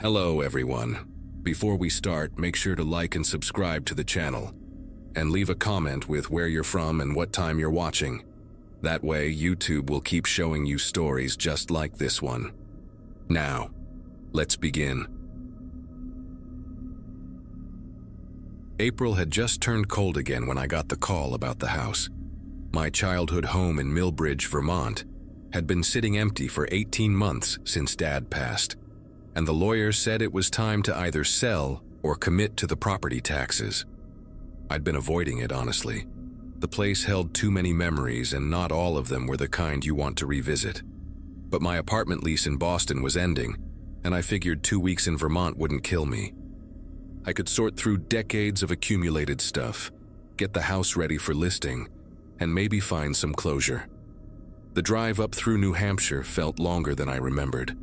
Hello everyone. Before we start, make sure to like and subscribe to the channel. And leave a comment with where you're from and what time you're watching. That way, YouTube will keep showing you stories just like this one. Now, let's begin. April had just turned cold again when I got the call about the house. My childhood home in Millbridge, Vermont, had been sitting empty for 18 months since Dad passed, and the lawyer said it was time to either sell or commit to the property taxes. I'd been avoiding it, honestly. The place held too many memories, and not all of them were the kind you want to revisit. But my apartment lease in Boston was ending, and I figured 2 weeks in Vermont wouldn't kill me. I could sort through decades of accumulated stuff, get the house ready for listing, and maybe find some closure. The drive up through New Hampshire felt longer than I remembered.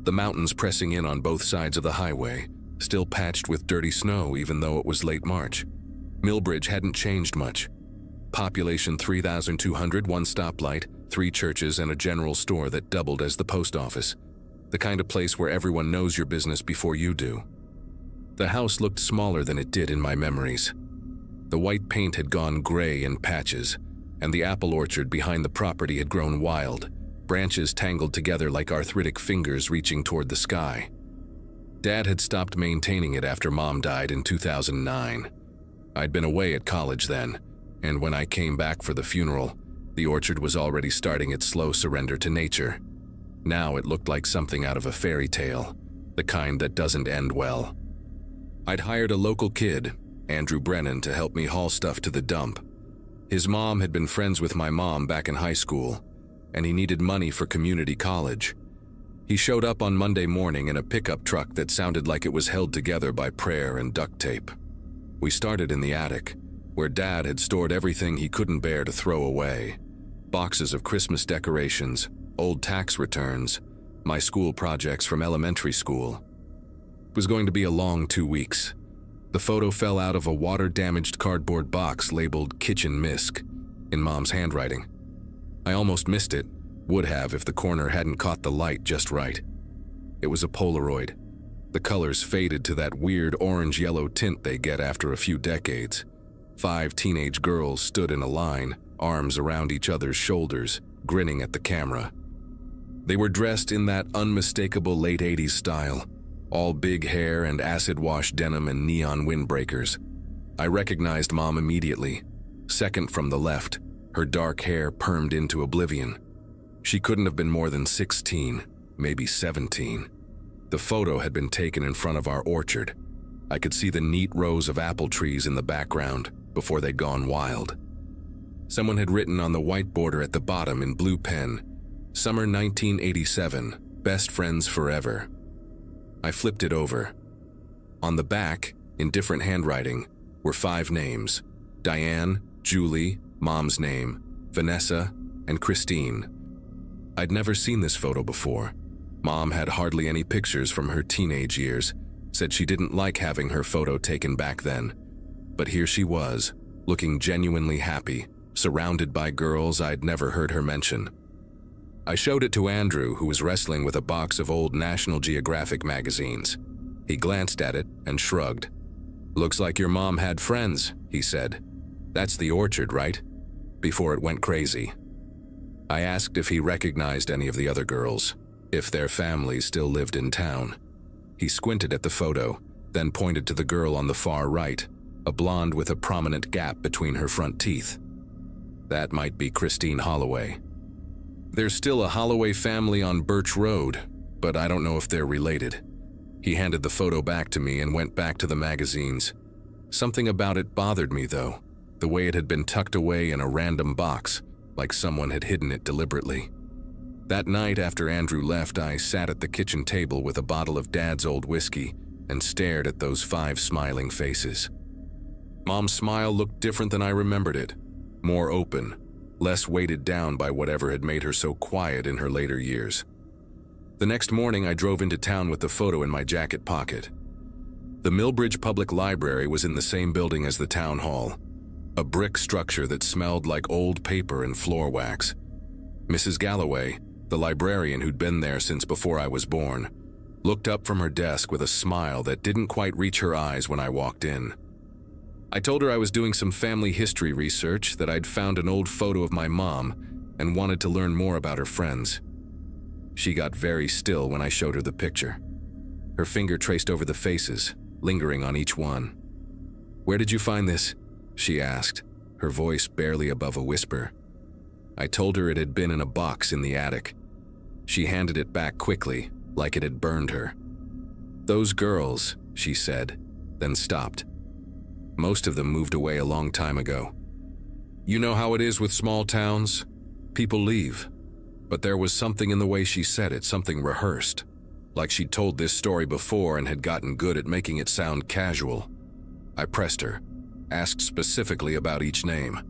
The mountains pressing in on both sides of the highway, still patched with dirty snow even though it was late March. Millbridge hadn't changed much. Population 3,200, one stoplight, 3 churches, and a general store that doubled as the post office. The kind of place where everyone knows your business before you do. The house looked smaller than it did in my memories. The white paint had gone gray in patches, and the apple orchard behind the property had grown wild, branches tangled together like arthritic fingers reaching toward the sky. Dad had stopped maintaining it after Mom died in 2009. I'd been away at college then, and when I came back for the funeral, the orchard was already starting its slow surrender to nature. Now it looked like something out of a fairy tale, the kind that doesn't end well. I'd hired a local kid, Andrew Brennan, to help me haul stuff to the dump. His mom had been friends with my mom back in high school, and he needed money for community college. He showed up on Monday morning in a pickup truck that sounded like it was held together by prayer and duct tape. We started in the attic, where Dad had stored everything he couldn't bear to throw away. Boxes of Christmas decorations, old tax returns, my school projects from elementary school. It was going to be a long 2 weeks. The photo fell out of a water-damaged cardboard box labeled Kitchen Misk in Mom's handwriting. I almost missed it, would have if the corner hadn't caught the light just right. It was a Polaroid. The colors faded to that weird orange-yellow tint they get after a few decades. 5 teenage girls stood in a line, arms around each other's shoulders, grinning at the camera. They were dressed in that unmistakable late 80s style, all big hair and acid-wash denim and neon windbreakers. I recognized Mom immediately. Second from the left, her dark hair permed into oblivion. She couldn't have been more than 16, maybe 17. The photo had been taken in front of our orchard. I could see the neat rows of apple trees in the background before they'd gone wild. Someone had written on the white border at the bottom in blue pen, "Summer 1987, best friends forever." I flipped it over. On the back, in different handwriting, were 5 names: Diane, Julie, Mom's name, Vanessa, and Christine. I'd never seen this photo before. Mom had hardly any pictures from her teenage years, said she didn't like having her photo taken back then. But here she was, looking genuinely happy, surrounded by girls I'd never heard her mention. I showed it to Andrew, who was wrestling with a box of old National Geographic magazines. He glanced at it and shrugged. "Looks like your mom had friends," he said. "That's the orchard, right?" Before it went crazy. I asked if he recognized any of the other girls, if their families still lived in town. He squinted at the photo, then pointed to the girl on the far right, a blonde with a prominent gap between her front teeth. That might be Christine Holloway. "There's still a Holloway family on Birch Road, but I don't know if they're related." He handed the photo back to me and went back to the magazines. Something about it bothered me, though, the way it had been tucked away in a random box, like someone had hidden it deliberately. That night after Andrew left, I sat at the kitchen table with a bottle of Dad's old whiskey and stared at those 5 smiling faces. Mom's smile looked different than I remembered it, more open, less weighted down by whatever had made her so quiet in her later years. The next morning, I drove into town with the photo in my jacket pocket. The Millbridge Public Library was in the same building as the town hall, a brick structure that smelled like old paper and floor wax. Mrs. Galloway, the librarian who'd been there since before I was born, looked up from her desk with a smile that didn't quite reach her eyes when I walked in. I told her I was doing some family history research, that I'd found an old photo of my mom and wanted to learn more about her friends. She got very still when I showed her the picture. Her finger traced over the faces, lingering on each one. "Where did you find this?" she asked, her voice barely above a whisper. I told her it had been in a box in the attic. She handed it back quickly, like it had burned her. "Those girls," she said, then stopped. "Most of them moved away a long time ago. You know how it is with small towns? People leave." But there was something in the way she said it, something rehearsed, like she'd told this story before and had gotten good at making it sound casual. I pressed her, asked specifically about each name.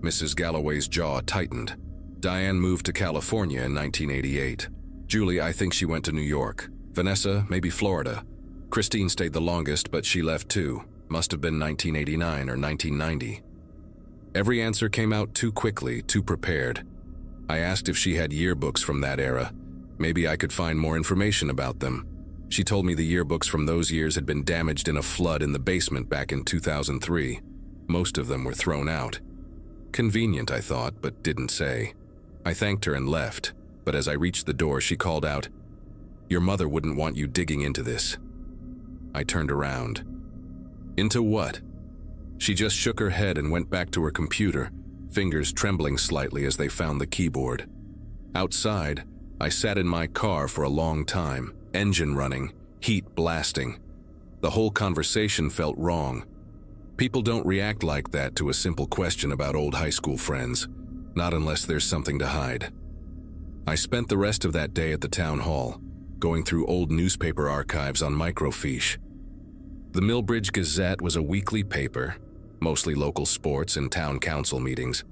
Mrs. Galloway's jaw tightened. "Diane moved to California in 1988. Julie, I think she went to New York. Vanessa, maybe Florida. Christine stayed the longest, but she left too. Must have been 1989 or 1990. Every answer came out too quickly, too prepared. I asked if she had yearbooks from that era. Maybe I could find more information about them. She told me the yearbooks from those years had been damaged in a flood in the basement back in 2003. Most of them were thrown out. Convenient, I thought, but didn't say. I thanked her and left, but as I reached the door, she called out, "Your mother wouldn't want you digging into this." I turned around. "Into what?" She just shook her head and went back to her computer, fingers trembling slightly as they found the keyboard. Outside, I sat in my car for a long time, engine running, heat blasting. The whole conversation felt wrong. People don't react like that to a simple question about old high school friends, not unless there's something to hide. I spent the rest of that day at the town hall, going through old newspaper archives on microfiche. The Millbridge Gazette was a weekly paper, mostly local sports and town council meetings,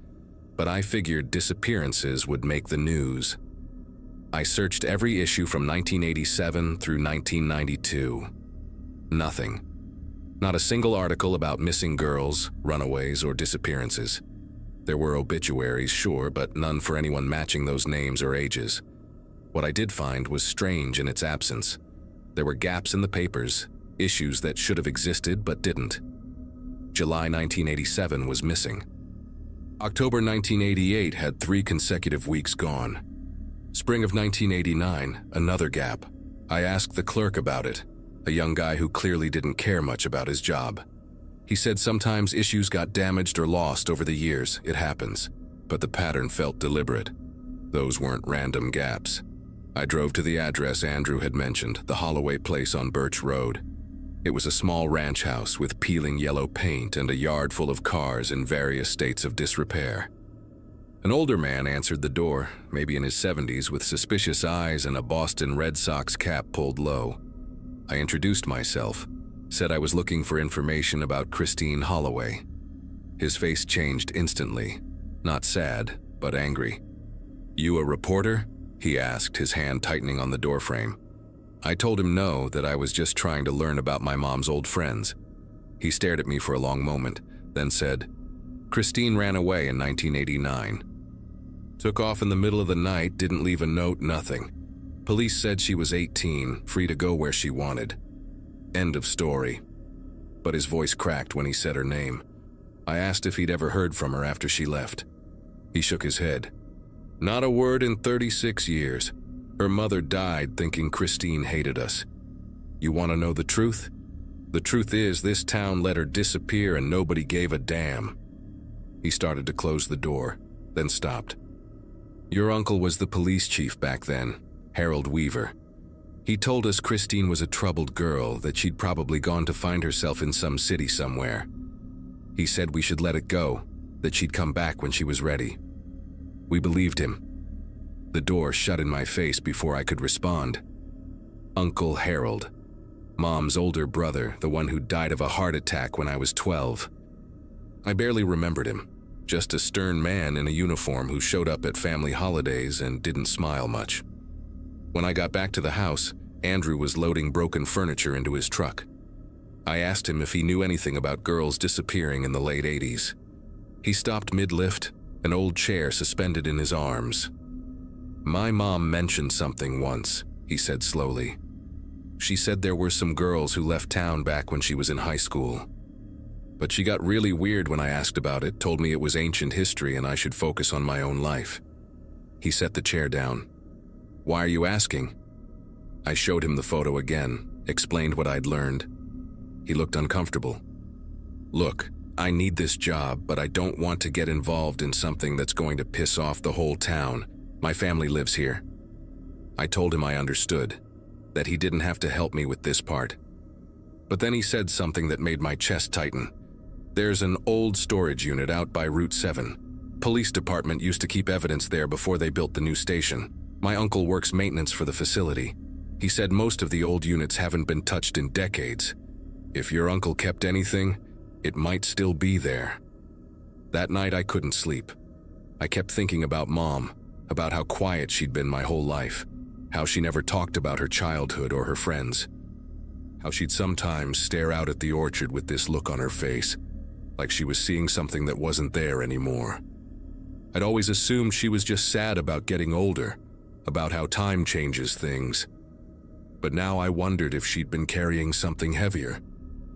but I figured disappearances would make the news. I searched every issue from 1987 through 1992. Nothing. Not a single article about missing girls, runaways, or disappearances. There were obituaries, sure, but none for anyone matching those names or ages. What I did find was strange in its absence. There were gaps in the papers, issues that should have existed but didn't. July 1987 was missing. October 1988 had 3 consecutive weeks gone. Spring of 1989, another gap. I asked the clerk about it, a young guy who clearly didn't care much about his job. He said sometimes issues got damaged or lost over the years, it happens, but the pattern felt deliberate. Those weren't random gaps. I drove to the address Andrew had mentioned, the Holloway place on Birch Road. It was a small ranch house with peeling yellow paint and a yard full of cars in various states of disrepair. An older man answered the door, maybe in his 70s, with suspicious eyes and a Boston Red Sox cap pulled low. I introduced myself, said I was looking for information about Christine Holloway. His face changed instantly, not sad, but angry. "You a reporter?" he asked, his hand tightening on the doorframe. I told him no, that I was just trying to learn about my mom's old friends. He stared at me for a long moment, then said, "Christine ran away in 1989. Took off in the middle of the night, didn't leave a note, nothing. Police said she was 18, free to go where she wanted. End of story." But his voice cracked when he said her name. I asked if he'd ever heard from her after she left. He shook his head. "Not a word in 36 years. Her mother died thinking Christine hated us. You want to know the truth? The truth is this town let her disappear and nobody gave a damn." He started to close the door, then stopped. "Your uncle was the police chief back then, Harold Weaver. He told us Christine was a troubled girl, that she'd probably gone to find herself in some city somewhere. He said we should let it go, that she'd come back when she was ready. We believed him." The door shut in my face before I could respond. Uncle Harold. Mom's older brother, the one who died of a heart attack when I was 12. I barely remembered him, just a stern man in a uniform who showed up at family holidays and didn't smile much. When I got back to the house, Andrew was loading broken furniture into his truck. I asked him if he knew anything about girls disappearing in the late 80s. He stopped mid-lift, an old chair suspended in his arms. "My mom mentioned something once," he said slowly. She said there were some girls who left town back when she was in high school. But she got really weird when I asked about it, told me it was ancient history and I should focus on my own life. He set the chair down. Why are you asking? I showed him the photo again, explained what I'd learned. He looked uncomfortable. Look, I need this job, but I don't want to get involved in something that's going to piss off the whole town. My family lives here. I told him I understood, that he didn't have to help me with this part. But then he said something that made my chest tighten. There's an old storage unit out by Route 7. Police department used to keep evidence there before they built the new station. My uncle works maintenance for the facility. He said most of the old units haven't been touched in decades. If your uncle kept anything, it might still be there. That night I couldn't sleep. I kept thinking about Mom, about how quiet she'd been my whole life, how she never talked about her childhood or her friends, how she'd sometimes stare out at the orchard with this look on her face, like she was seeing something that wasn't there anymore. I'd always assumed she was just sad about getting older, about how time changes things. But now I wondered if she'd been carrying something heavier.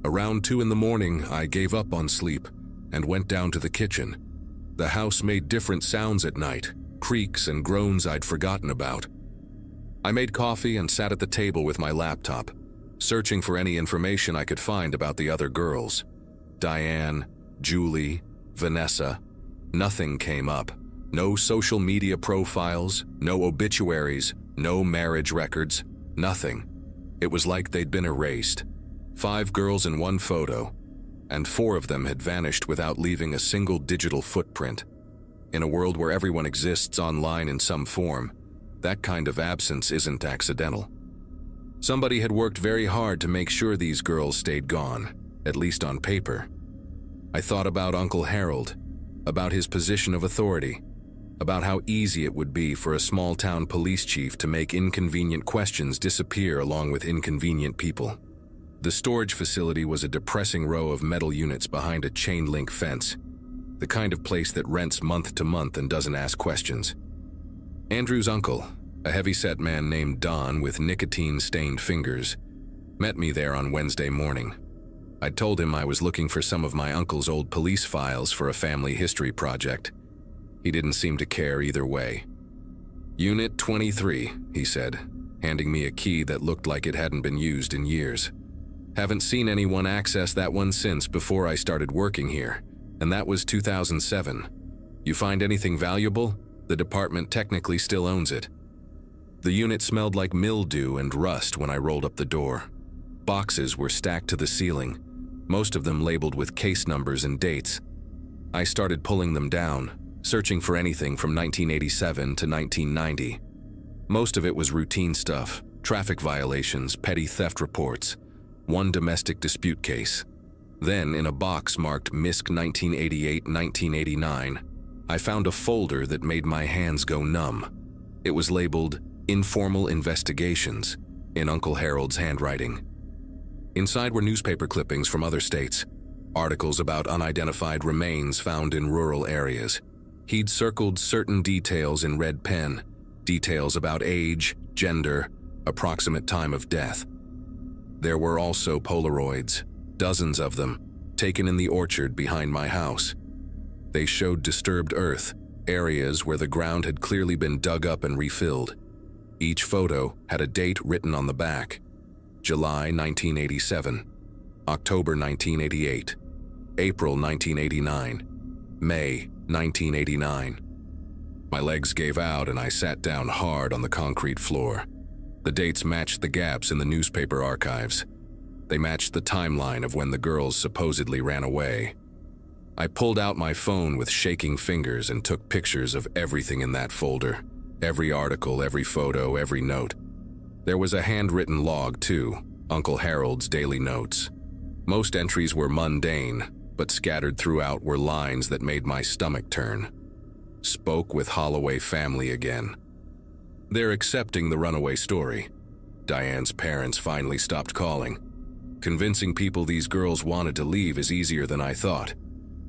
Around 2 in the morning, I gave up on sleep and went down to the kitchen. The house made different sounds at night, creaks and groans I'd forgotten about. I made coffee and sat at the table with my laptop, searching for any information I could find about the other girls. Diane, Julie, Vanessa. Nothing came up. No social media profiles, no obituaries, no marriage records, nothing. It was like they'd been erased. 5 girls in one photo, and 4 of them had vanished without leaving a single digital footprint. In a world where everyone exists online in some form, that kind of absence isn't accidental. Somebody had worked very hard to make sure these girls stayed gone, at least on paper. I thought about Uncle Harold, about his position of authority, about how easy it would be for a small-town police chief to make inconvenient questions disappear along with inconvenient people. The storage facility was a depressing row of metal units behind a chain-link fence, the kind of place that rents month to month and doesn't ask questions. Andrew's uncle, a heavy-set man named Don with nicotine-stained fingers, met me there on Wednesday morning. I told him I was looking for some of my uncle's old police files for a family history project. He didn't seem to care either way. Unit 23, he said, handing me a key that looked like it hadn't been used in years. Haven't seen anyone access that one since before I started working here, and that was 2007. You find anything valuable? The department technically still owns it. The unit smelled like mildew and rust when I rolled up the door. Boxes were stacked to the ceiling, most of them labeled with case numbers and dates. I started pulling them down, searching for anything from 1987 to 1990. Most of it was routine stuff, traffic violations, petty theft reports, one domestic dispute case. Then, in a box marked MISC 1988-1989, I found a folder that made my hands go numb. It was labeled Informal Investigations in Uncle Harold's handwriting. Inside were newspaper clippings from other states, articles about unidentified remains found in rural areas. He'd circled certain details in red pen, details about age, gender, approximate time of death. There were also Polaroids, dozens of them, taken in the orchard behind my house. They showed disturbed earth, areas where the ground had clearly been dug up and refilled. Each photo had a date written on the back: July 1987, October 1988, April 1989, May 1989. My legs gave out and I sat down hard on the concrete floor. The dates matched the gaps in the newspaper archives. They matched the timeline of when the girls supposedly ran away. I pulled out my phone with shaking fingers and took pictures of everything in that folder. Every article, every photo, every note. There was a handwritten log too, Uncle Harold's daily notes. Most entries were mundane, but scattered throughout were lines that made my stomach turn. Spoke with Holloway family again. They're accepting the runaway story. Diane's parents finally stopped calling. Convincing people these girls wanted to leave is easier than I thought.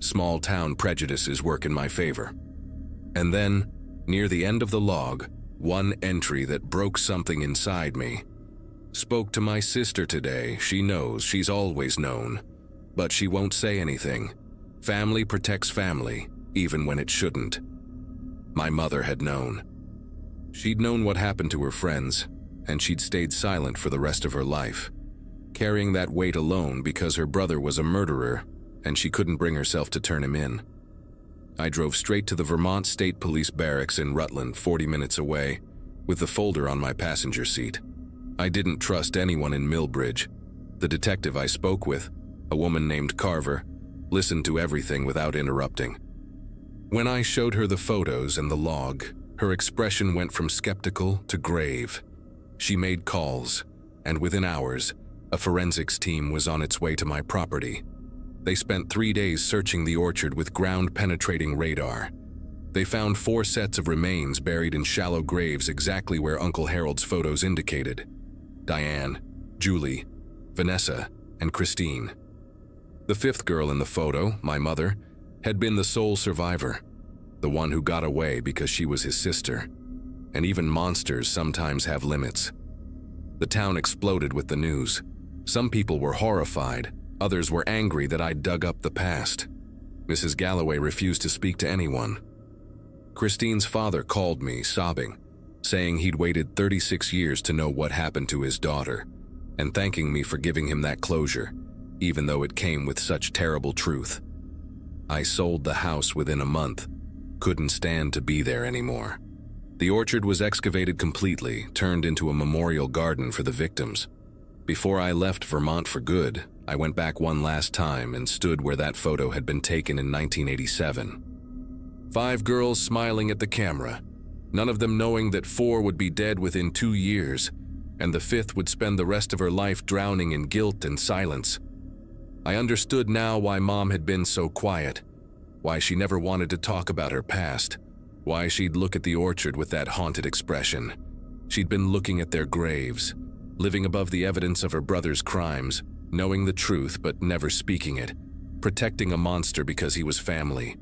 Small-town prejudices work in my favor. And then, near the end of the log, one entry that broke something inside me. Spoke to my sister today. She knows, she's always known. But she won't say anything. Family protects family, even when it shouldn't. My mother had known. She'd known what happened to her friends, and she'd stayed silent for the rest of her life, carrying that weight alone because her brother was a murderer and she couldn't bring herself to turn him in. I drove straight to the Vermont State Police Barracks in Rutland, 40 minutes away, with the folder on my passenger seat. I didn't trust anyone in Millbridge. The detective I spoke with, a woman named Carver, listened to everything without interrupting. When I showed her the photos and the log, her expression went from skeptical to grave. She made calls, and within hours, a forensics team was on its way to my property. They spent 3 days searching the orchard with ground-penetrating radar. They found 4 sets of remains buried in shallow graves exactly where Uncle Harold's photos indicated: Diane, Julie, Vanessa, and Christine. The 5th girl in the photo, my mother, had been the sole survivor, the one who got away because she was his sister. And even monsters sometimes have limits. The town exploded with the news. Some people were horrified, others were angry that I'd dug up the past. Mrs. Galloway refused to speak to anyone. Christine's father called me, sobbing, saying he'd waited 36 years to know what happened to his daughter, and thanking me for giving him that closure, even though it came with such terrible truth. I sold the house within a month, couldn't stand to be there anymore. The orchard was excavated completely, turned into a memorial garden for the victims. Before I left Vermont for good, I went back one last time and stood where that photo had been taken in 1987. 5 girls smiling at the camera, none of them knowing that 4 would be dead within 2 years, and the 5th would spend the rest of her life drowning in guilt and silence. I understood now why Mom had been so quiet, why she never wanted to talk about her past, why she'd look at the orchard with that haunted expression. She'd been looking at their graves, living above the evidence of her brother's crimes, knowing the truth but never speaking it, protecting a monster because he was family.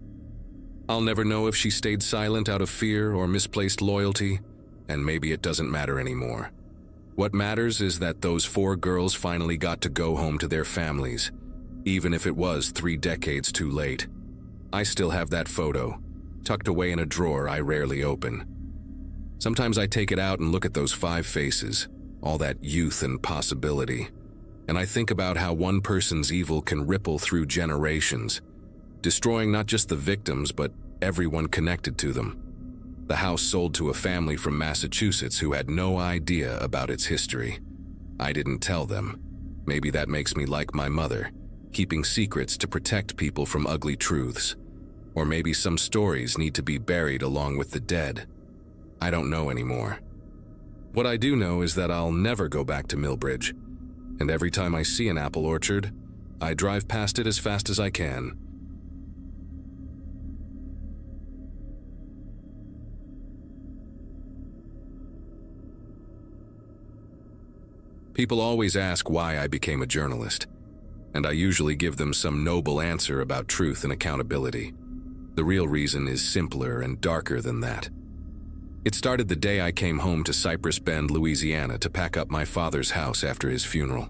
I'll never know if she stayed silent out of fear or misplaced loyalty, and maybe it doesn't matter anymore. What matters is that those 4 girls finally got to go home to their families, even if it was 3 decades too late. I still have that photo, tucked away in a drawer I rarely open. Sometimes I take it out and look at those 5 faces, all that youth and possibility, and I think about how one person's evil can ripple through generations, destroying not just the victims but everyone connected to them. The house sold to a family from Massachusetts who had no idea about its history. I didn't tell them. Maybe that makes me like my mother, keeping secrets to protect people from ugly truths. Or maybe some stories need to be buried along with the dead. I don't know anymore. What I do know is that I'll never go back to Millbridge, and every time I see an apple orchard, I drive past it as fast as I can. People always ask why I became a journalist, and I usually give them some noble answer about truth and accountability. The real reason is simpler and darker than that. It started the day I came home to Cypress Bend, Louisiana to pack up my father's house after his funeral.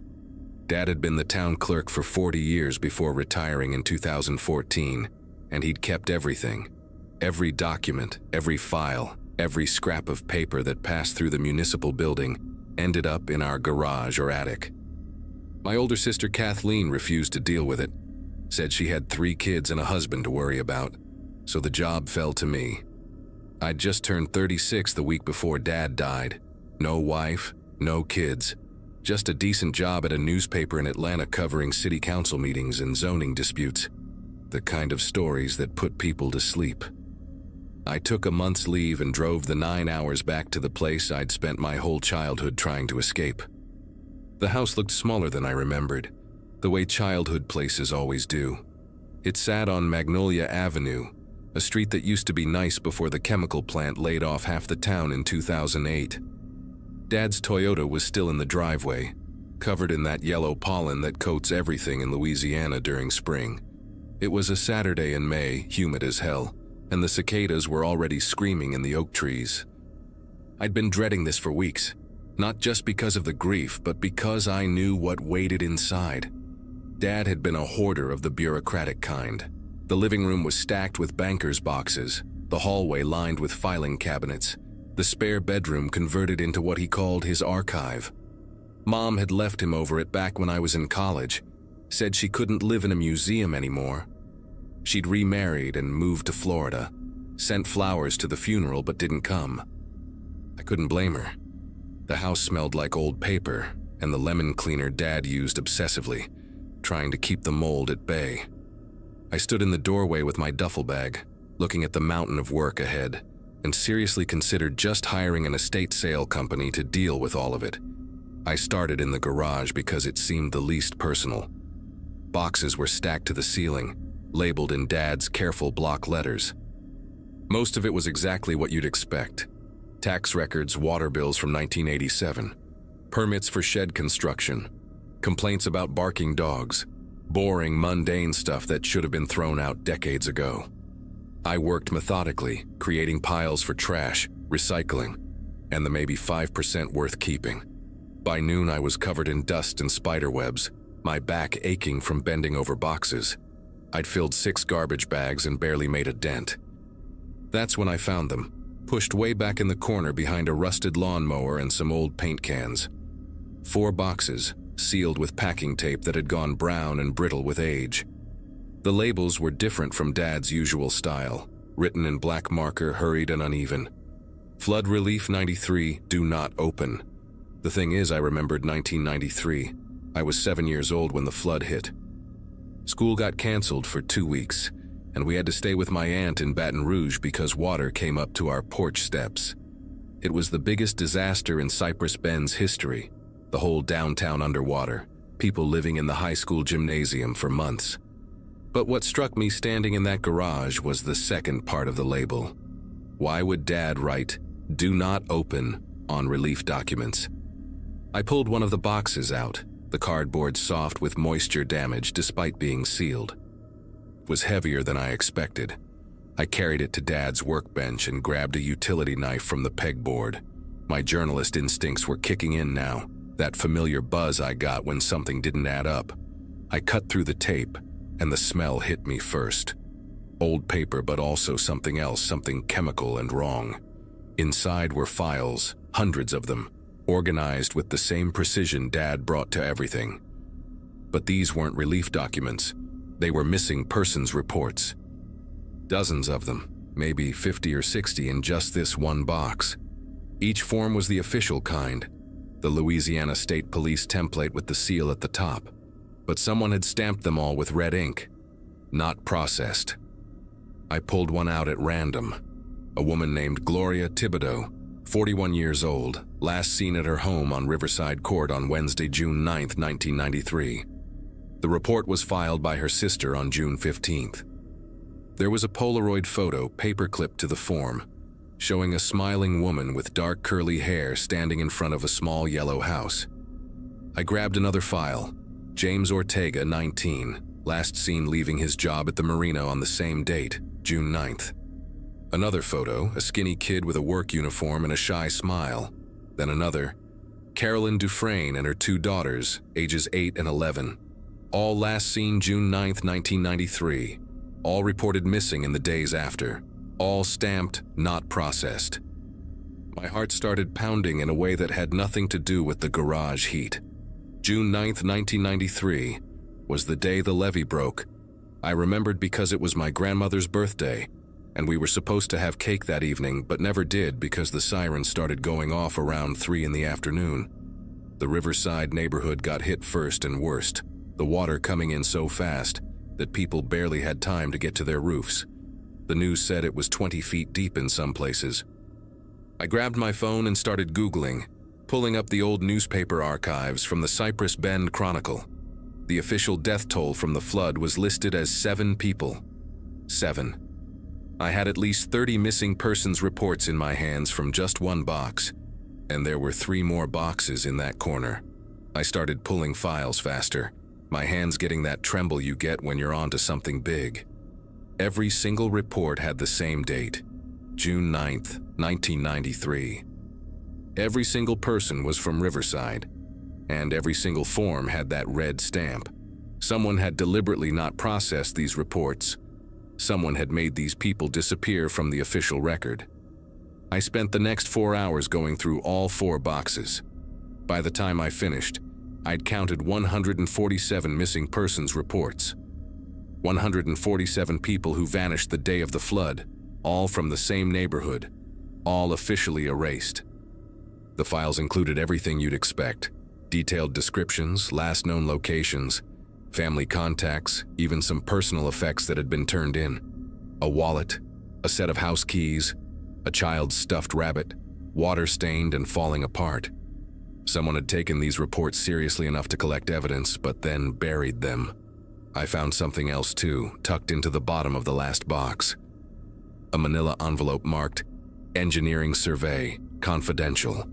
Dad had been the town clerk for 40 years before retiring in 2014, and he'd kept everything. Every document, every file, every scrap of paper that passed through the municipal building ended up in our garage or attic. My older sister Kathleen refused to deal with it, said she had 3 kids and a husband to worry about, so the job fell to me. I'd just turned 36 the week before Dad died. No wife, no kids, just a decent job at a newspaper in Atlanta covering city council meetings and zoning disputes, the kind of stories that put people to sleep. I took a month's leave and drove the 9 hours back to the place I'd spent my whole childhood trying to escape. The house looked smaller than I remembered, the way childhood places always do. It sat on Magnolia Avenue, a street that used to be nice before the chemical plant laid off half the town in 2008. Dad's Toyota was still in the driveway, covered in that yellow pollen that coats everything in Louisiana during spring. It was a Saturday in May, humid as hell, and the cicadas were already screaming in the oak trees. I'd been dreading this for weeks. Not just because of the grief, but because I knew what waited inside. Dad had been a hoarder of the bureaucratic kind. The living room was stacked with banker's boxes, the hallway lined with filing cabinets, the spare bedroom converted into what he called his archive. Mom had left him over it back when I was in college, said she couldn't live in a museum anymore. She'd remarried and moved to Florida, sent flowers to the funeral but didn't come. I couldn't blame her. The house smelled like old paper and the lemon cleaner Dad used obsessively, trying to keep the mold at bay. I stood in the doorway with my duffel bag, looking at the mountain of work ahead, and seriously considered just hiring an estate sale company to deal with all of it. I started in the garage because it seemed the least personal. Boxes were stacked to the ceiling, labeled in Dad's careful block letters. Most of it was exactly what you'd expect. Tax records, water bills from 1987, permits for shed construction, complaints about barking dogs, boring, mundane stuff that should have been thrown out decades ago. I worked methodically, creating piles for trash, recycling, and the maybe 5% worth keeping. By noon, I was covered in dust and spider webs, my back aching from bending over boxes. I'd filled 6 garbage bags and barely made a dent. That's when I found them, pushed way back in the corner behind a rusted lawnmower and some old paint cans. 4 boxes, sealed with packing tape that had gone brown and brittle with age. The labels were different from Dad's usual style, written in black marker, hurried and uneven. Flood Relief 93, do not open. The thing is, I remembered 1993. I was 7 years old when the flood hit. School got canceled for 2 weeks, and we had to stay with my aunt in Baton Rouge because water came up to our porch steps. It was the biggest disaster in Cypress Bend's history, the whole downtown underwater, people living in the high school gymnasium for months. But what struck me standing in that garage was the second part of the label. Why would Dad write, "Do not open," on relief documents? I pulled one of the boxes out, the cardboard soft with moisture damage despite being sealed. It was heavier than I expected. I carried it to Dad's workbench and grabbed a utility knife from the pegboard. My journalist instincts were kicking in now, that familiar buzz I got when something didn't add up. I cut through the tape, and the smell hit me first. Old paper, but also something else, something chemical and wrong. Inside were files, hundreds of them, organized with the same precision Dad brought to everything. But these weren't relief documents. They were missing persons reports. Dozens of them, maybe 50 or 60 in just this one box. Each form was the official kind, the Louisiana State Police template with the seal at the top. But someone had stamped them all with red ink. Not processed. I pulled one out at random. A woman named Gloria Thibodeau, 41 years old, last seen at her home on Riverside Court on Wednesday, June 9, 1993. The report was filed by her sister on June 15th. There was a Polaroid photo paperclipped to the form, showing a smiling woman with dark curly hair standing in front of a small yellow house. I grabbed another file. James Ortega, 19, last seen leaving his job at the marina on the same date, June 9th. Another photo, a skinny kid with a work uniform and a shy smile. Then another, Carolyn Dufresne and her 2 daughters, ages 8 and 11. All last seen June 9th, 1993. All reported missing in the days after. All stamped, not processed. My heart started pounding in a way that had nothing to do with the garage heat. June 9th, 1993, was the day the levee broke. I remembered because it was my grandmother's birthday, and we were supposed to have cake that evening, but never did because the sirens started going off around 3 in the afternoon. The Riverside neighborhood got hit first and worst, the water coming in so fast that people barely had time to get to their roofs. The news said it was 20 feet deep in some places. I grabbed my phone and started Googling, pulling up the old newspaper archives from the Cypress Bend Chronicle. The official death toll from the flood was listed as 7 people. 7. I had at least 30 missing persons reports in my hands from just one box, and there were 3 more boxes in that corner. I started pulling files faster, my hands getting that tremble you get when you're onto something big. Every single report had the same date, June 9th, 1993. Every single person was from Riverside, and every single form had that red stamp. Someone had deliberately not processed these reports. Someone had made these people disappear from the official record. I spent the next 4 hours going through all 4 boxes. By the time I finished, I'd counted 147 missing persons reports. 147 people who vanished the day of the flood, all from the same neighborhood, all officially erased. The files included everything you'd expect: detailed descriptions, last known locations, family contacts, even some personal effects that had been turned in. A wallet, a set of house keys, a child's stuffed rabbit, water-stained and falling apart. Someone had taken these reports seriously enough to collect evidence, but then buried them. I found something else too, tucked into the bottom of the last box. A manila envelope marked, "Engineering Survey, Confidential."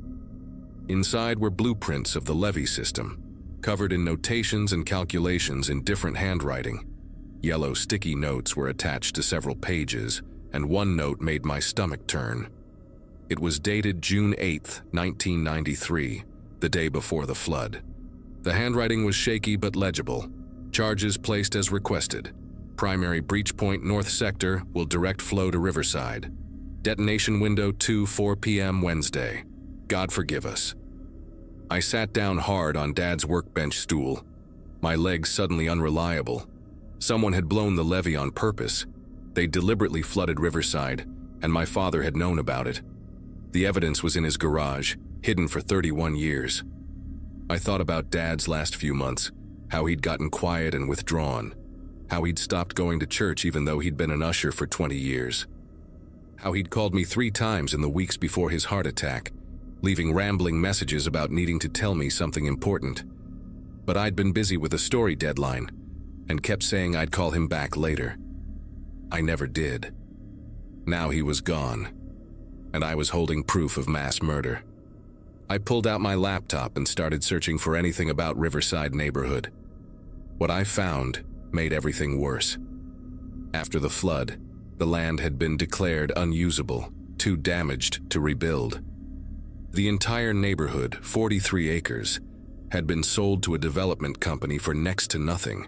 Inside were blueprints of the levee system, covered in notations and calculations in different handwriting. Yellow sticky notes were attached to several pages, and one note made my stomach turn. It was dated June 8, 1993, the day before the flood. The handwriting was shaky but legible. Charges placed as requested. Primary breach point north sector will direct flow to Riverside. Detonation window 2:04 p.m. Wednesday. God forgive us. I sat down hard on Dad's workbench stool, my legs suddenly unreliable. Someone had blown the levee on purpose. They deliberately flooded Riverside, and my father had known about it. The evidence was in his garage, hidden for 31 years. I thought about Dad's last few months, how he'd gotten quiet and withdrawn, how he'd stopped going to church even though he'd been an usher for 20 years, how he'd called me 3 times in the weeks before his heart attack, leaving rambling messages about needing to tell me something important. But I'd been busy with a story deadline and kept saying I'd call him back later. I never did. Now he was gone, and I was holding proof of mass murder. I pulled out my laptop and started searching for anything about Riverside neighborhood. What I found made everything worse. After the flood, the land had been declared unusable, too damaged to rebuild. The entire neighborhood, 43 acres, had been sold to a development company for next to nothing.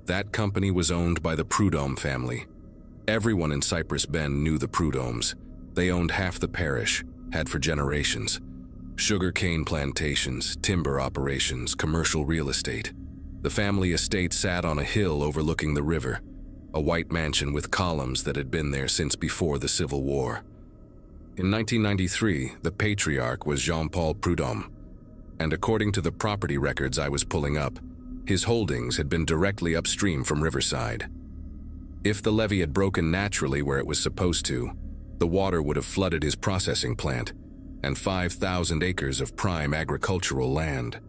That company was owned by the Prudhomme family. Everyone in Cypress Bend knew the Prudhommes. They owned half the parish, had for generations. Sugarcane plantations, timber operations, commercial real estate. The family estate sat on a hill overlooking the river, a white mansion with columns that had been there since before the Civil War. In 1993, the patriarch was Jean-Paul Prudhomme, and according to the property records I was pulling up, his holdings had been directly upstream from Riverside. If the levee had broken naturally where it was supposed to, the water would have flooded his processing plant and 5,000 acres of prime agricultural land.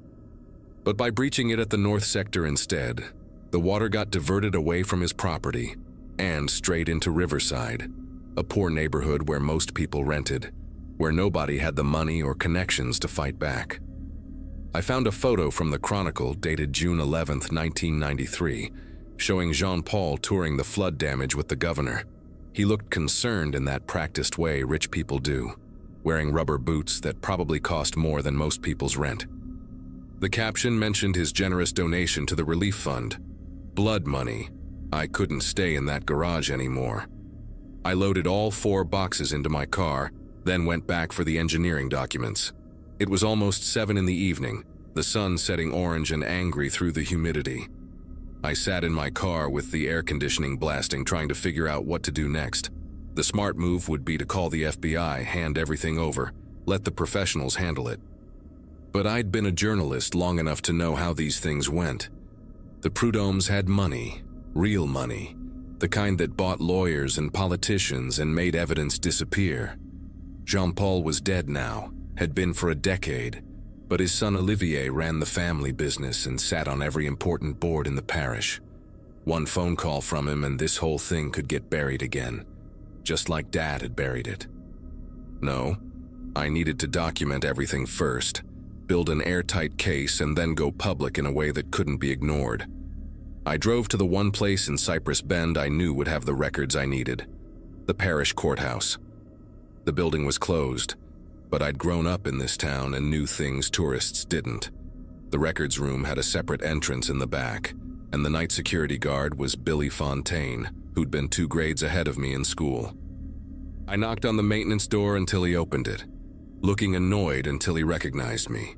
But by breaching it at the north sector instead, the water got diverted away from his property and straight into Riverside, a poor neighborhood where most people rented, where nobody had the money or connections to fight back. I found a photo from the Chronicle dated June 11, 1993, showing Jean-Paul touring the flood damage with the governor. He looked concerned in that practiced way rich people do, wearing rubber boots that probably cost more than most people's rent. The caption mentioned his generous donation to the relief fund. Blood money. I couldn't stay in that garage anymore. I loaded all 4 boxes into my car, then went back for the engineering documents. It was almost 7 in the evening, the sun setting orange and angry through the humidity. I sat in my car with the air conditioning blasting, trying to figure out what to do next. The smart move would be to call the FBI, hand everything over, let the professionals handle it. But I'd been a journalist long enough to know how these things went. The Prudhommes had money, real money, the kind that bought lawyers and politicians and made evidence disappear. Jean-Paul was dead now, had been for a decade, but his son Olivier ran the family business and sat on every important board in the parish. One phone call from him and this whole thing could get buried again, just like Dad had buried it. No, I needed to document everything first, build an airtight case, and then go public in a way that couldn't be ignored. I drove to the one place in Cypress Bend I knew would have the records I needed, the parish courthouse. The building was closed, but I'd grown up in this town and knew things tourists didn't. The records room had a separate entrance in the back, and the night security guard was Billy Fontaine, who'd been 2 grades ahead of me in school. I knocked on the maintenance door until he opened it, looking annoyed until he recognized me.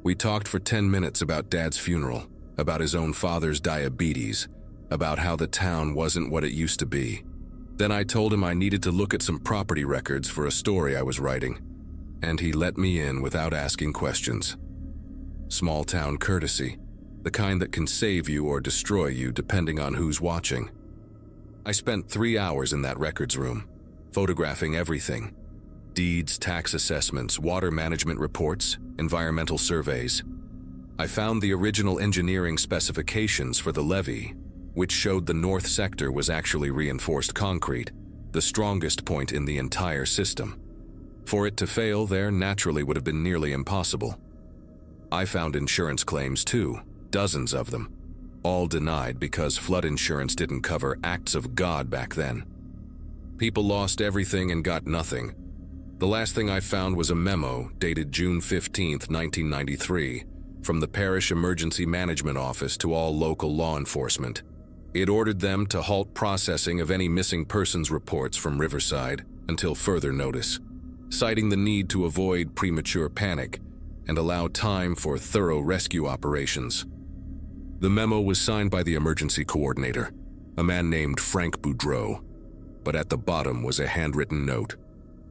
We talked for 10 minutes about Dad's funeral, about his own father's diabetes, about how the town wasn't what it used to be. Then I told him I needed to look at some property records for a story I was writing, and he let me in without asking questions. Small town courtesy, the kind that can save you or destroy you depending on who's watching. I spent 3 hours in that records room, photographing everything. Deeds, tax assessments, water management reports, environmental surveys. I found the original engineering specifications for the levee, which showed the north sector was actually reinforced concrete, the strongest point in the entire system. For it to fail there naturally would have been nearly impossible. I found insurance claims too, dozens of them, all denied because flood insurance didn't cover acts of God back then. People lost everything and got nothing. The last thing I found was a memo dated June 15, 1993, from the Parish Emergency Management Office to all local law enforcement. It ordered them to halt processing of any missing persons reports from Riverside until further notice, citing the need to avoid premature panic and allow time for thorough rescue operations. The memo was signed by the emergency coordinator, a man named Frank Boudreau, but at the bottom was a handwritten note,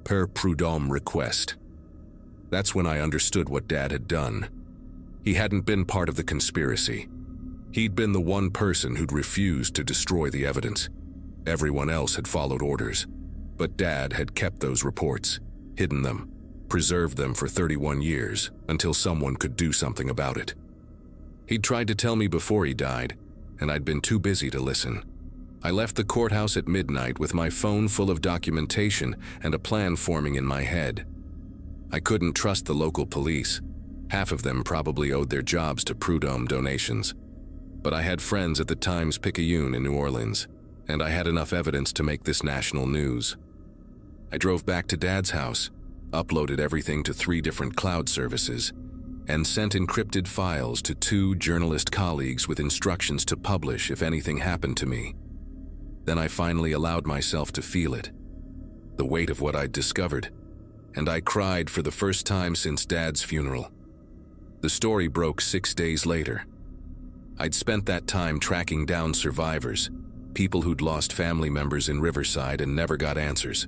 per prud'homme request. That's when I understood what Dad had done. He hadn't been part of the conspiracy. He'd been the one person who'd refused to destroy the evidence. Everyone else had followed orders, but Dad had kept those reports, hidden them, preserved them for 31 years until someone could do something about it. He'd tried to tell me before he died, and I'd been too busy to listen. I left the courthouse at midnight with my phone full of documentation and a plan forming in my head. I couldn't trust the local police. Half of them probably owed their jobs to Prud'homme donations. But I had friends at the Times-Picayune in New Orleans, and I had enough evidence to make this national news. I drove back to Dad's house, uploaded everything to 3 different cloud services, and sent encrypted files to 2 journalist colleagues with instructions to publish if anything happened to me. Then I finally allowed myself to feel it, the weight of what I'd discovered, and I cried for the first time since Dad's funeral. The story broke 6 days later. I'd spent that time tracking down survivors, people who'd lost family members in Riverside and never got answers.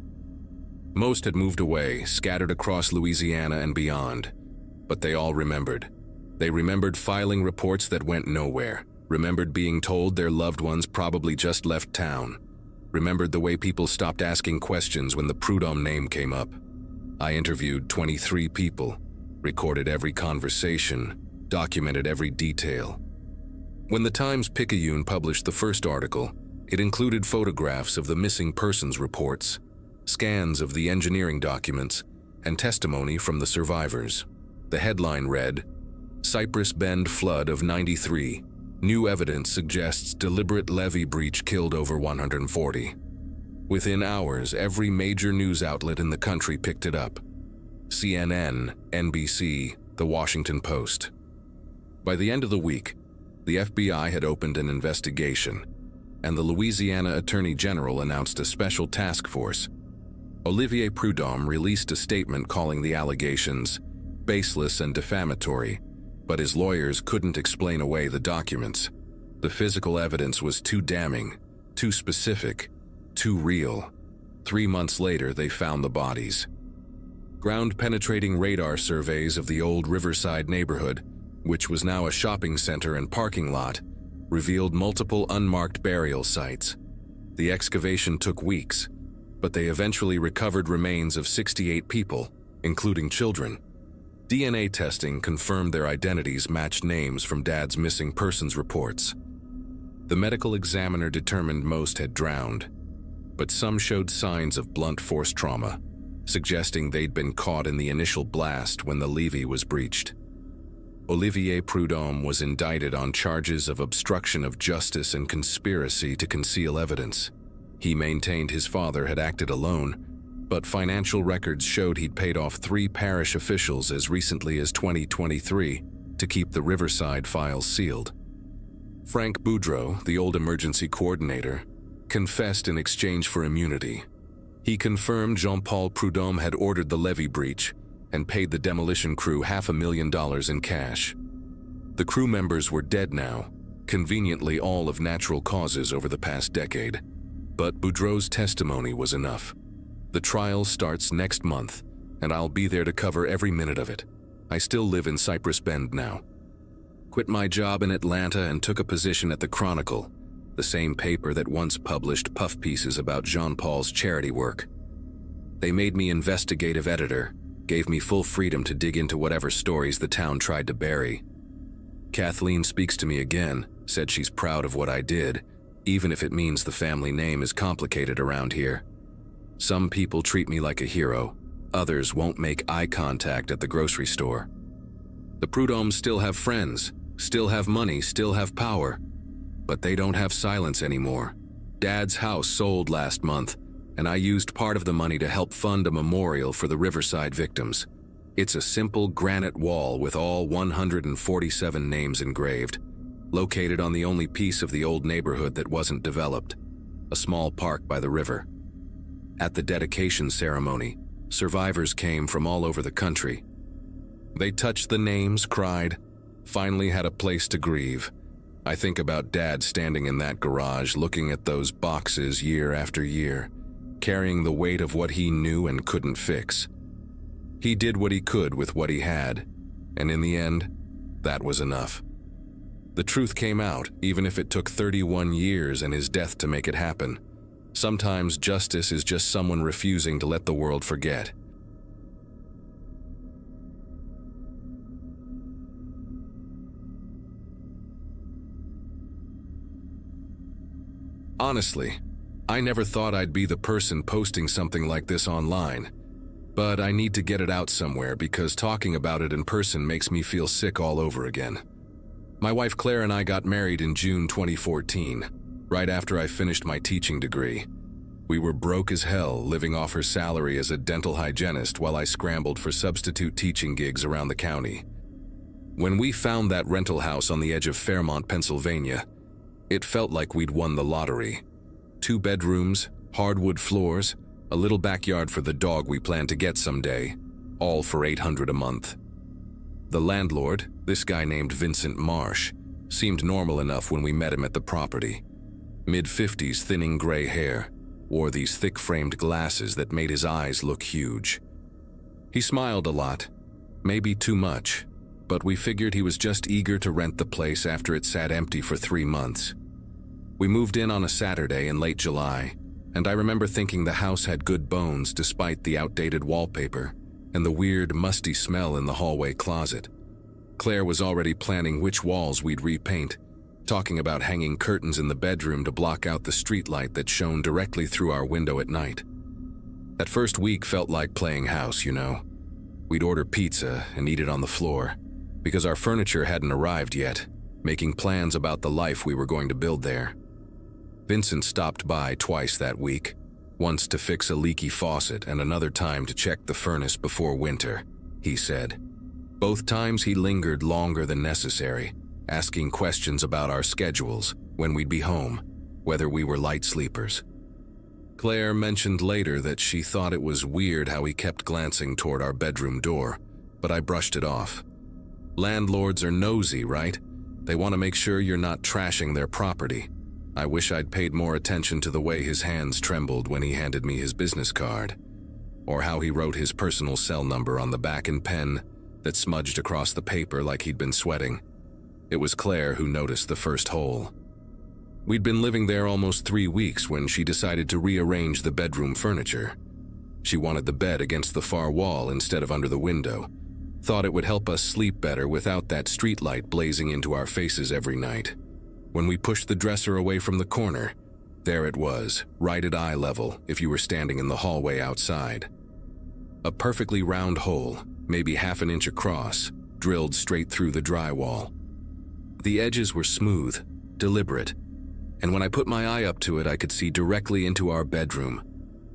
Most had moved away, scattered across Louisiana and beyond, but they all remembered. They remembered filing reports that went nowhere, remembered being told their loved ones probably just left town, remembered the way people stopped asking questions when the Prud'homme name came up. I interviewed 23 people, recorded every conversation, documented every detail. When the Times-Picayune published the first article, it included photographs of the missing persons reports, scans of the engineering documents, and testimony from the survivors. The headline read, "Cypress Bend Flood of '93. New evidence suggests deliberate levee breach killed over 140. Within hours, every major news outlet in the country picked it up. CNN, NBC, The Washington Post. By the end of the week, the FBI had opened an investigation, and the Louisiana Attorney General announced a special task force. Olivier Prud'homme released a statement calling the allegations baseless and defamatory, but his lawyers couldn't explain away the documents. The physical evidence was too damning, too specific, too real. 3 months later, they found the bodies. Ground-penetrating radar surveys of the old Riverside neighborhood, which was now a shopping center and parking lot, revealed multiple unmarked burial sites. The excavation took weeks, but they eventually recovered remains of 68 people, including children. DNA testing confirmed their identities matched names from Dad's missing persons reports. The medical examiner determined most had drowned, but some showed signs of blunt force trauma, suggesting they'd been caught in the initial blast when the levee was breached. Olivier Prud'homme was indicted on charges of obstruction of justice and conspiracy to conceal evidence. He maintained his father had acted alone, but financial records showed he'd paid off 3 parish officials as recently as 2023 to keep the Riverside files sealed. Frank Boudreau, the old emergency coordinator, confessed in exchange for immunity. He confirmed Jean-Paul Prudhomme had ordered the levee breach and paid the demolition crew $500,000 in cash. The crew members were dead now, conveniently all of natural causes over the past decade. But Boudreau's testimony was enough. The trial starts next month, and I'll be there to cover every minute of it. I still live in Cypress Bend now. Quit my job in Atlanta and took a position at the Chronicle, the same paper that once published puff pieces about Jean-Paul's charity work. They made me investigative editor, gave me full freedom to dig into whatever stories the town tried to bury. Kathleen speaks to me again, said she's proud of what I did, even if it means the family name is complicated around here. Some people treat me like a hero, others won't make eye contact at the grocery store. The Prudhommes still have friends, still have money, still have power, but they don't have silence anymore. Dad's house sold last month, and I used part of the money to help fund a memorial for the Riverside victims. It's a simple granite wall with all 147 names engraved, located on the only piece of the old neighborhood that wasn't developed, a small park by the river. At the dedication ceremony, survivors came from all over the country. They touched the names, cried, finally had a place to grieve. I think about Dad standing in that garage looking at those boxes year after year, carrying the weight of what he knew and couldn't fix. He did what he could with what he had, and in the end, that was enough. The truth came out, even if it took 31 years and his death to make it happen. Sometimes justice is just someone refusing to let the world forget. Honestly, I never thought I'd be the person posting something like this online, but I need to get it out somewhere because talking about it in person makes me feel sick all over again. My wife Claire and I got married in June 2014, right after I finished my teaching degree. We were broke as hell, living off her salary as a dental hygienist while I scrambled for substitute teaching gigs around the county. When we found that rental house on the edge of Fairmont, Pennsylvania, it felt like we'd won the lottery. 2 bedrooms, hardwood floors, a little backyard for the dog we planned to get someday, all for $800 a month. The landlord, this guy named Vincent Marsh, seemed normal enough when we met him at the property. Mid-50s, thinning gray hair, wore these thick-framed glasses that made his eyes look huge. He smiled a lot, maybe too much, but we figured he was just eager to rent the place after it sat empty for 3 months. We moved in on a Saturday in late July, and I remember thinking the house had good bones despite the outdated wallpaper and the weird, musty smell in the hallway closet. Claire was already planning which walls we'd repaint, talking about hanging curtains in the bedroom to block out the streetlight that shone directly through our window at night. That first week felt like playing house, you know. We'd order pizza and eat it on the floor, because our furniture hadn't arrived yet, making plans about the life we were going to build there. Vincent stopped by twice that week, once to fix a leaky faucet and another time to check the furnace before winter, he said. Both times he lingered longer than necessary, asking questions about our schedules, when we'd be home, whether we were light sleepers. Claire mentioned later that she thought it was weird how he kept glancing toward our bedroom door, but I brushed it off. Landlords are nosy, right? They want to make sure you're not trashing their property. I wish I'd paid more attention to the way his hands trembled when he handed me his business card, or how he wrote his personal cell number on the back in pen that smudged across the paper like he'd been sweating. It was Claire who noticed the first hole. We'd been living there almost 3 weeks when she decided to rearrange the bedroom furniture. She wanted the bed against the far wall instead of under the window, thought it would help us sleep better without that streetlight blazing into our faces every night. When we pushed the dresser away from the corner, there it was, right at eye level if you were standing in the hallway outside. A perfectly round hole, maybe half an inch across, drilled straight through the drywall. The edges were smooth, deliberate, and when I put my eye up to it, I could see directly into our bedroom,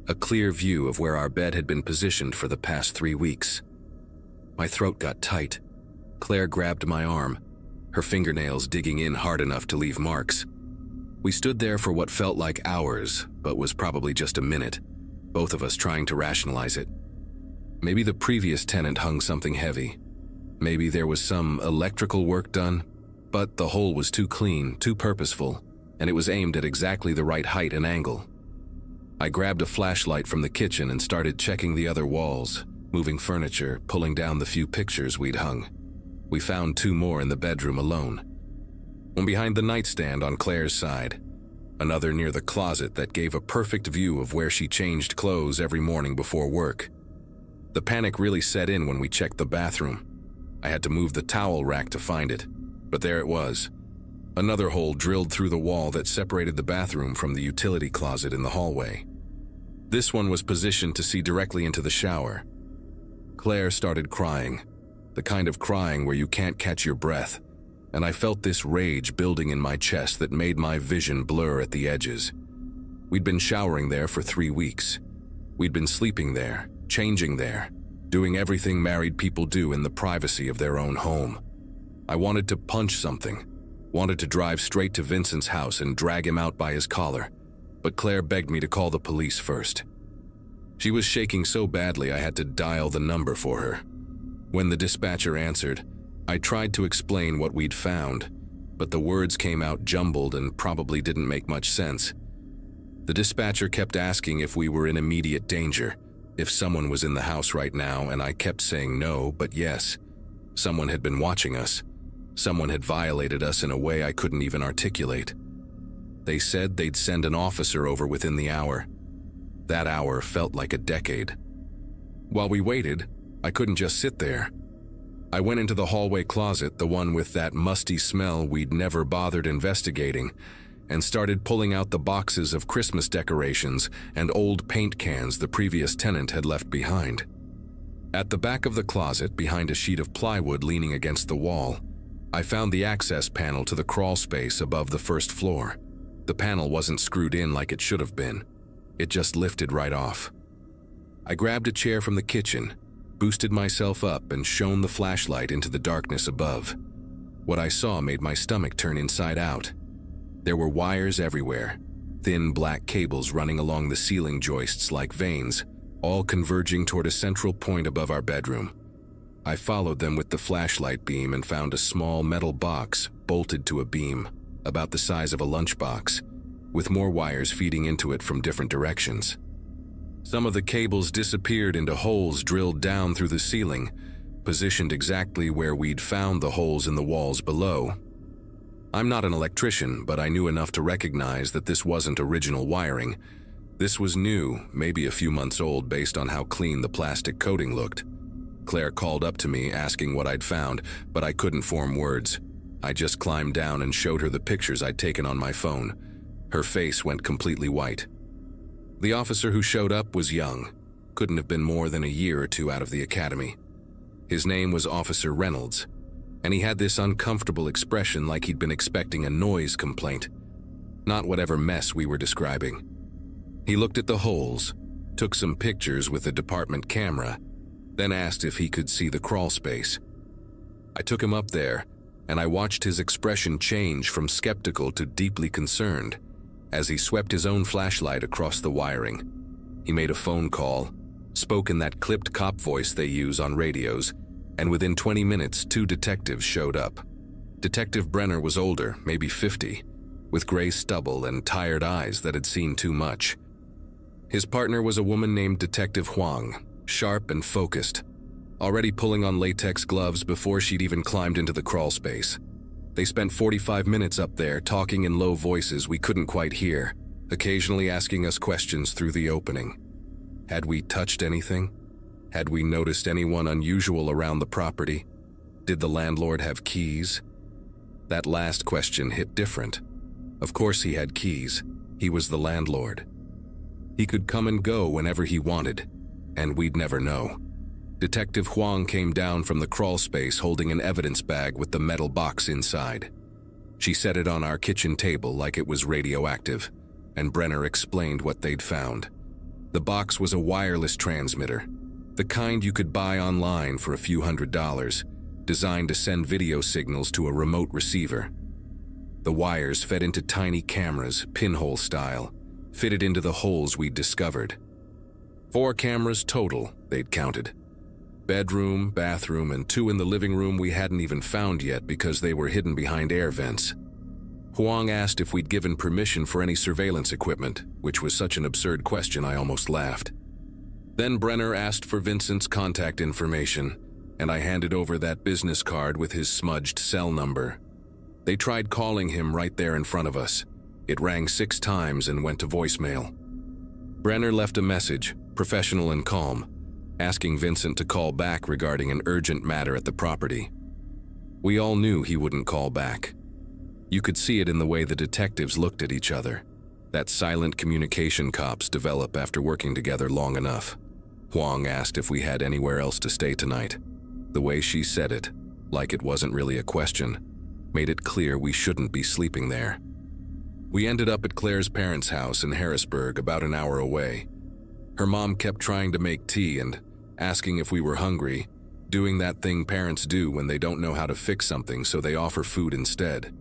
a clear view of where our bed had been positioned for the past 3 weeks. My throat got tight. Claire grabbed my arm, her fingernails digging in hard enough to leave marks. We stood there for what felt like hours, but was probably just a minute, both of us trying to rationalize it. Maybe the previous tenant hung something heavy. Maybe there was some electrical work done, but the hole was too clean, too purposeful, and it was aimed at exactly the right height and angle. I grabbed a flashlight from the kitchen and started checking the other walls, moving furniture, pulling down the few pictures we'd hung. We found 2 more in the bedroom alone. One behind the nightstand on Claire's side, another near the closet that gave a perfect view of where she changed clothes every morning before work. The panic really set in when we checked the bathroom. I had to move the towel rack to find it, but there it was. Another hole drilled through the wall that separated the bathroom from the utility closet in the hallway. This one was positioned to see directly into the shower. Claire started crying, the kind of crying where you can't catch your breath, and I felt this rage building in my chest that made my vision blur at the edges. We'd been showering there for 3 weeks. We'd been sleeping there, changing there, doing everything married people do in the privacy of their own home. I wanted to punch something, wanted to drive straight to Vincent's house and drag him out by his collar, but Claire begged me to call the police first. She was shaking so badly I had to dial the number for her. When the dispatcher answered, I tried to explain what we'd found, but the words came out jumbled and probably didn't make much sense. The dispatcher kept asking if we were in immediate danger, if someone was in the house right now, and I kept saying no, but yes. Someone had been watching us. Someone had violated us in a way I couldn't even articulate. They said they'd send an officer over within the hour. That hour felt like a decade. While we waited, I couldn't just sit there. I went into the hallway closet, the one with that musty smell we'd never bothered investigating, and started pulling out the boxes of Christmas decorations and old paint cans the previous tenant had left behind. At the back of the closet, behind a sheet of plywood leaning against the wall, I found the access panel to the crawl space above the first floor. The panel wasn't screwed in like it should have been. It just lifted right off. I grabbed a chair from the kitchen, boosted myself up, and shone the flashlight into the darkness above. What I saw made my stomach turn inside out. There were wires everywhere, thin black cables running along the ceiling joists like veins, all converging toward a central point above our bedroom. I followed them with the flashlight beam and found a small metal box bolted to a beam, about the size of a lunchbox, with more wires feeding into it from different directions. Some of the cables disappeared into holes drilled down through the ceiling, positioned exactly where we'd found the holes in the walls below. I'm not an electrician, but I knew enough to recognize that this wasn't original wiring. This was new, maybe a few months old based on how clean the plastic coating looked. Claire called up to me asking what I'd found, but I couldn't form words. I just climbed down and showed her the pictures I'd taken on my phone. Her face went completely white. The officer who showed up was young, couldn't have been more than a year or 2 out of the academy. His name was Officer Reynolds, and he had this uncomfortable expression like he'd been expecting a noise complaint, not whatever mess we were describing. He looked at the holes, took some pictures with the department camera, then asked if he could see the crawl space. I took him up there, and I watched his expression change from skeptical to deeply concerned as he swept his own flashlight across the wiring. He made a phone call, spoke in that clipped cop voice they use on radios, and within 20 minutes, 2 detectives showed up. Detective Brenner was older, maybe 50, with gray stubble and tired eyes that had seen too much. His partner was a woman named Detective Huang, sharp and focused, already pulling on latex gloves before she'd even climbed into the crawl space. They spent 45 minutes up there talking in low voices we couldn't quite hear, occasionally asking us questions through the opening. Had we touched anything? Had we noticed anyone unusual around the property? Did the landlord have keys? That last question hit different. Of course he had keys. He was the landlord. He could come and go whenever he wanted, and we'd never know. Detective Huang came down from the crawl space holding an evidence bag with the metal box inside. She set it on our kitchen table like it was radioactive, and Brenner explained what they'd found. The box was a wireless transmitter, the kind you could buy online for a few $100s, designed to send video signals to a remote receiver. The wires fed into tiny cameras, pinhole style, fitted into the holes we'd discovered. 4 cameras total, they'd counted. Bedroom, bathroom, and 2 in the living room we hadn't even found yet because they were hidden behind air vents. Huang asked if we'd given permission for any surveillance equipment, which was such an absurd question I almost laughed. Then Brenner asked for Vincent's contact information, and I handed over that business card with his smudged cell number. They tried calling him right there in front of us. It rang 6 times and went to voicemail. Brenner left a message, professional and calm, asking Vincent to call back regarding an urgent matter at the property. We all knew he wouldn't call back. You could see it in the way the detectives looked at each other. That silent communication cops develop after working together long enough. Huang asked if we had anywhere else to stay tonight. The way she said it, like it wasn't really a question, made it clear we shouldn't be sleeping there. We ended up at Claire's parents' house in Harrisburg, about an hour away. Her mom kept trying to make tea and asking if we were hungry, doing that thing parents do when they don't know how to fix something, so they offer food instead.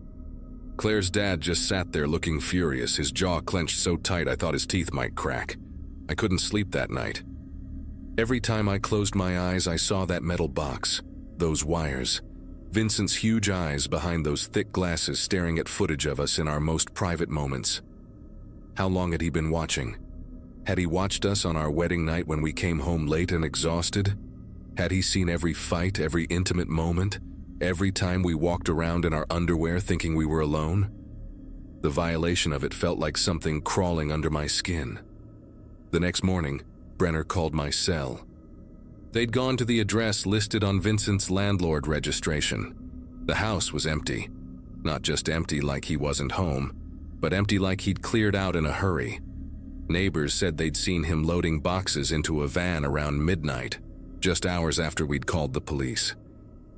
Claire's dad just sat there looking furious, his jaw clenched so tight I thought his teeth might crack. I couldn't sleep that night. Every time I closed my eyes, I saw that metal box, those wires, Vincent's huge eyes behind those thick glasses staring at footage of us in our most private moments. How long had he been watching? Had he watched us on our wedding night when we came home late and exhausted? Had he seen every fight, every intimate moment, every time we walked around in our underwear thinking we were alone? The violation of it felt like something crawling under my skin. The next morning, Brenner called my cell. They'd gone to the address listed on Vincent's landlord registration. The house was empty. Not just empty like he wasn't home, but empty like he'd cleared out in a hurry. Neighbors said they'd seen him loading boxes into a van around midnight, just hours after we'd called the police.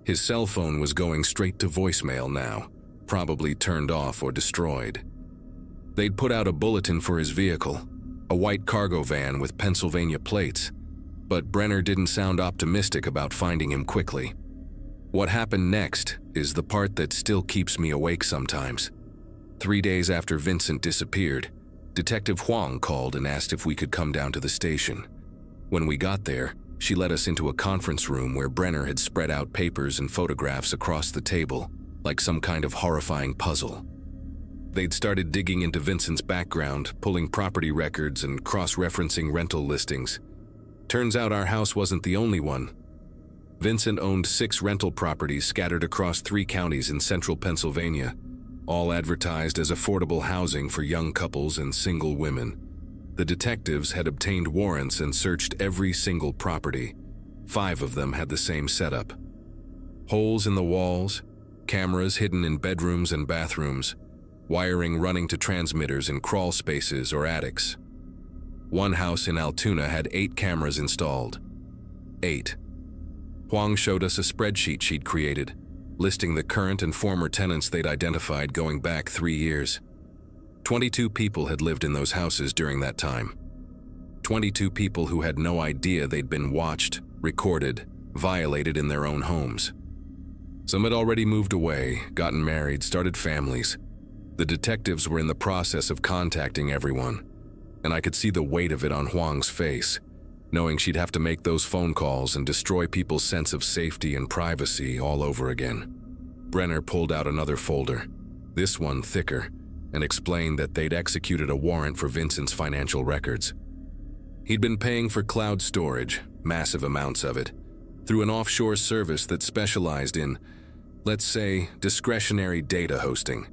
His cell phone was going straight to voicemail now, probably turned off or destroyed. They'd put out a bulletin for his vehicle, a white cargo van with Pennsylvania plates, but Brenner didn't sound optimistic about finding him quickly. What happened next is the part that still keeps me awake sometimes. 3 days after Vincent disappeared, Detective Huang called and asked if we could come down to the station. When we got there, she led us into a conference room where Brenner had spread out papers and photographs across the table, like some kind of horrifying puzzle. They'd started digging into Vincent's background, pulling property records and cross-referencing rental listings. Turns out our house wasn't the only one. Vincent owned 6 rental properties scattered across 3 counties in central Pennsylvania, all advertised as affordable housing for young couples and single women. The detectives had obtained warrants and searched every single property. 5 of them had the same setup. Holes in the walls, cameras hidden in bedrooms and bathrooms, wiring running to transmitters in crawl spaces or attics. One house in Altoona had 8 cameras installed. 8. Huang showed us a spreadsheet she'd created, listing the current and former tenants they'd identified going back 3 years. 22 people had lived in those houses during that time. 22 people who had no idea they'd been watched, recorded, violated in their own homes. Some had already moved away, gotten married, started families. The detectives were in the process of contacting everyone, and I could see the weight of it on Huang's face, knowing she'd have to make those phone calls and destroy people's sense of safety and privacy all over again. Brenner pulled out another folder, this one thicker, and explained that they'd executed a warrant for Vincent's financial records. He'd been paying for cloud storage, massive amounts of it, through an offshore service that specialized in, let's say, discretionary data hosting.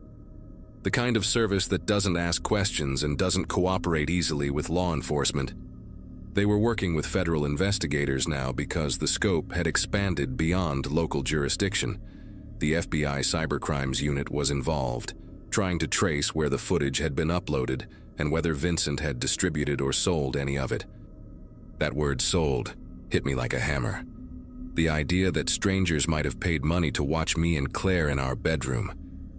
The kind of service that doesn't ask questions and doesn't cooperate easily with law enforcement. They were working with federal investigators now because the scope had expanded beyond local jurisdiction. The FBI Cybercrimes Unit was involved, trying to trace where the footage had been uploaded and whether Vincent had distributed or sold any of it. That word "sold" hit me like a hammer. The idea that strangers might have paid money to watch me and Claire in our bedroom,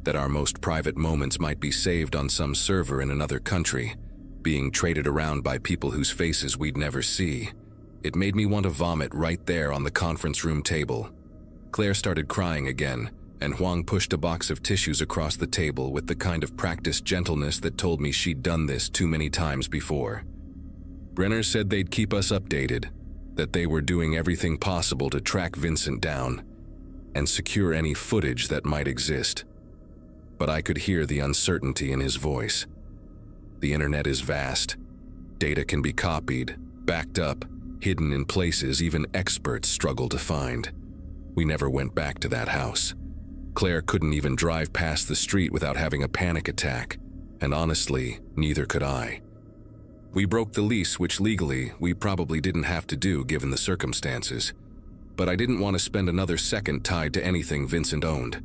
that our most private moments might be saved on some server in another country, being traded around by people whose faces we'd never see. It made me want to vomit right there on the conference room table. Claire started crying again, and Huang pushed a box of tissues across the table with the kind of practiced gentleness that told me she'd done this too many times before. Brenner said they'd keep us updated, that they were doing everything possible to track Vincent down and secure any footage that might exist. But I could hear the uncertainty in his voice. The internet is vast. Data can be copied, backed up, hidden in places even experts struggle to find. We never went back to that house. Claire couldn't even drive past the street without having a panic attack, and honestly, neither could I. We broke the lease, which legally we probably didn't have to do given the circumstances, but I didn't want to spend another second tied to anything Vincent owned.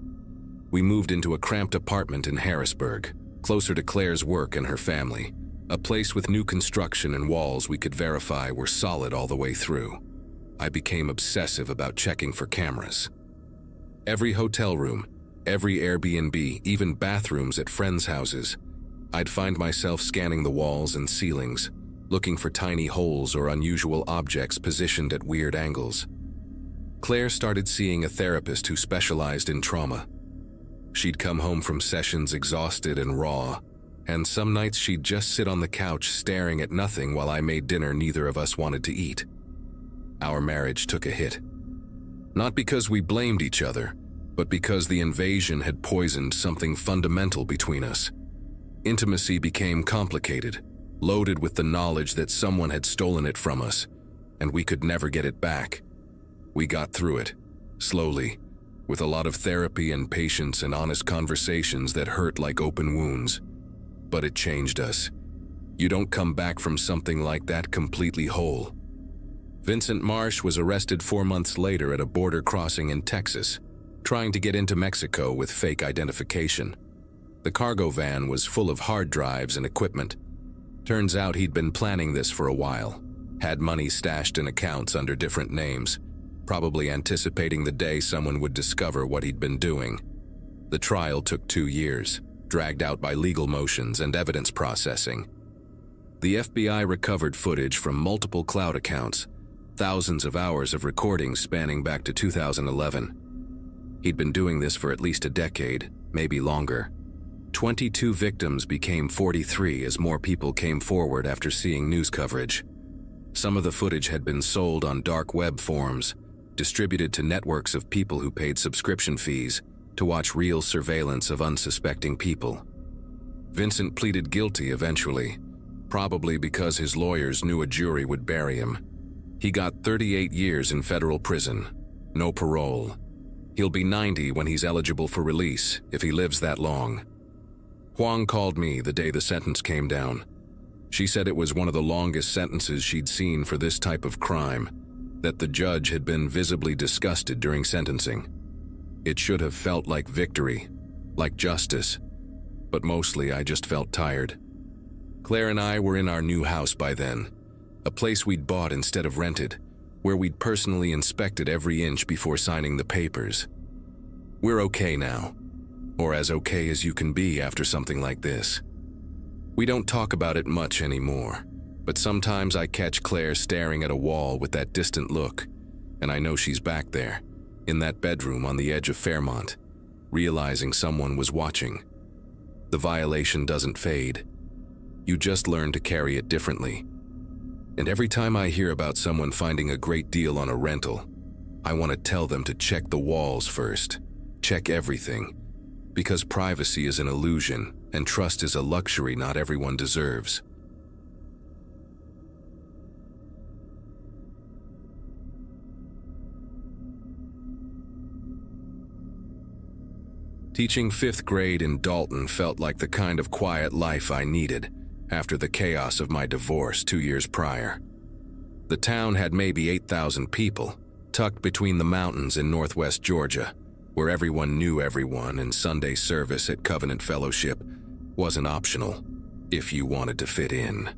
We moved into a cramped apartment in Harrisburg, closer to Claire's work and her family, a place with new construction and walls we could verify were solid all the way through. I became obsessive about checking for cameras. Every hotel room, every Airbnb, even bathrooms at friends' houses, I'd find myself scanning the walls and ceilings, looking for tiny holes or unusual objects positioned at weird angles. Claire started seeing a therapist who specialized in trauma. She'd come home from sessions exhausted and raw, and some nights she'd just sit on the couch staring at nothing while I made dinner neither of us wanted to eat. Our marriage took a hit. Not because we blamed each other, but because the invasion had poisoned something fundamental between us. Intimacy became complicated, loaded with the knowledge that someone had stolen it from us, and we could never get it back. We got through it, slowly, with a lot of therapy and patience and honest conversations that hurt like open wounds. But it changed us. You don't come back from something like that completely whole. Vincent Marsh was arrested 4 months later at a border crossing in Texas, trying to get into Mexico with fake identification. The cargo van was full of hard drives and equipment. Turns out he'd been planning this for a while, had money stashed in accounts under different names, probably anticipating the day someone would discover what he'd been doing. The trial took 2 years, dragged out by legal motions and evidence processing. The FBI recovered footage from multiple cloud accounts, thousands of hours of recordings spanning back to 2011. He'd been doing this for at least a decade, maybe longer. 22 victims became 43 as more people came forward after seeing news coverage. Some of the footage had been sold on dark web forums, distributed to networks of people who paid subscription fees to watch real surveillance of unsuspecting people. Vincent pleaded guilty eventually, probably because his lawyers knew a jury would bury him. He got 38 years in federal prison, no parole. He'll be 90 when he's eligible for release, if he lives that long. Huang called me the day the sentence came down. She said it was one of the longest sentences she'd seen for this type of crime, that the judge had been visibly disgusted during sentencing. It should have felt like victory, like justice, but mostly I just felt tired. Claire and I were in our new house by then, a place we'd bought instead of rented, where we'd personally inspected every inch before signing the papers. We're okay now, or as okay as you can be after something like this. We don't talk about it much anymore, but sometimes I catch Claire staring at a wall with that distant look, and I know she's back there, in that bedroom on the edge of Fairmont, realizing someone was watching. The violation doesn't fade. You just learn to carry it differently. And every time I hear about someone finding a great deal on a rental, I want to tell them to check the walls first. Check everything. Because privacy is an illusion, and trust is a luxury not everyone deserves. Teaching 5th grade in Dalton felt like the kind of quiet life I needed after the chaos of my divorce 2 years prior. The town had maybe 8,000 people, tucked between the mountains in northwest Georgia, where everyone knew everyone and Sunday service at Covenant Fellowship wasn't optional if you wanted to fit in.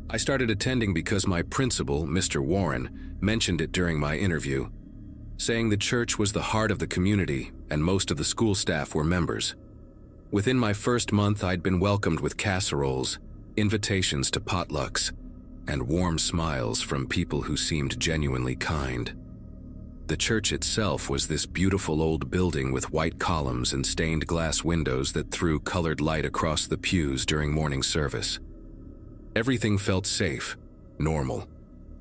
I started attending because my principal, Mr. Warren, mentioned it during my interview, saying the church was the heart of the community and most of the school staff were members. Within my first month, I'd been welcomed with casseroles, invitations to potlucks, and warm smiles from people who seemed genuinely kind. The church itself was this beautiful old building with white columns and stained glass windows that threw colored light across the pews during morning service. Everything felt safe, normal,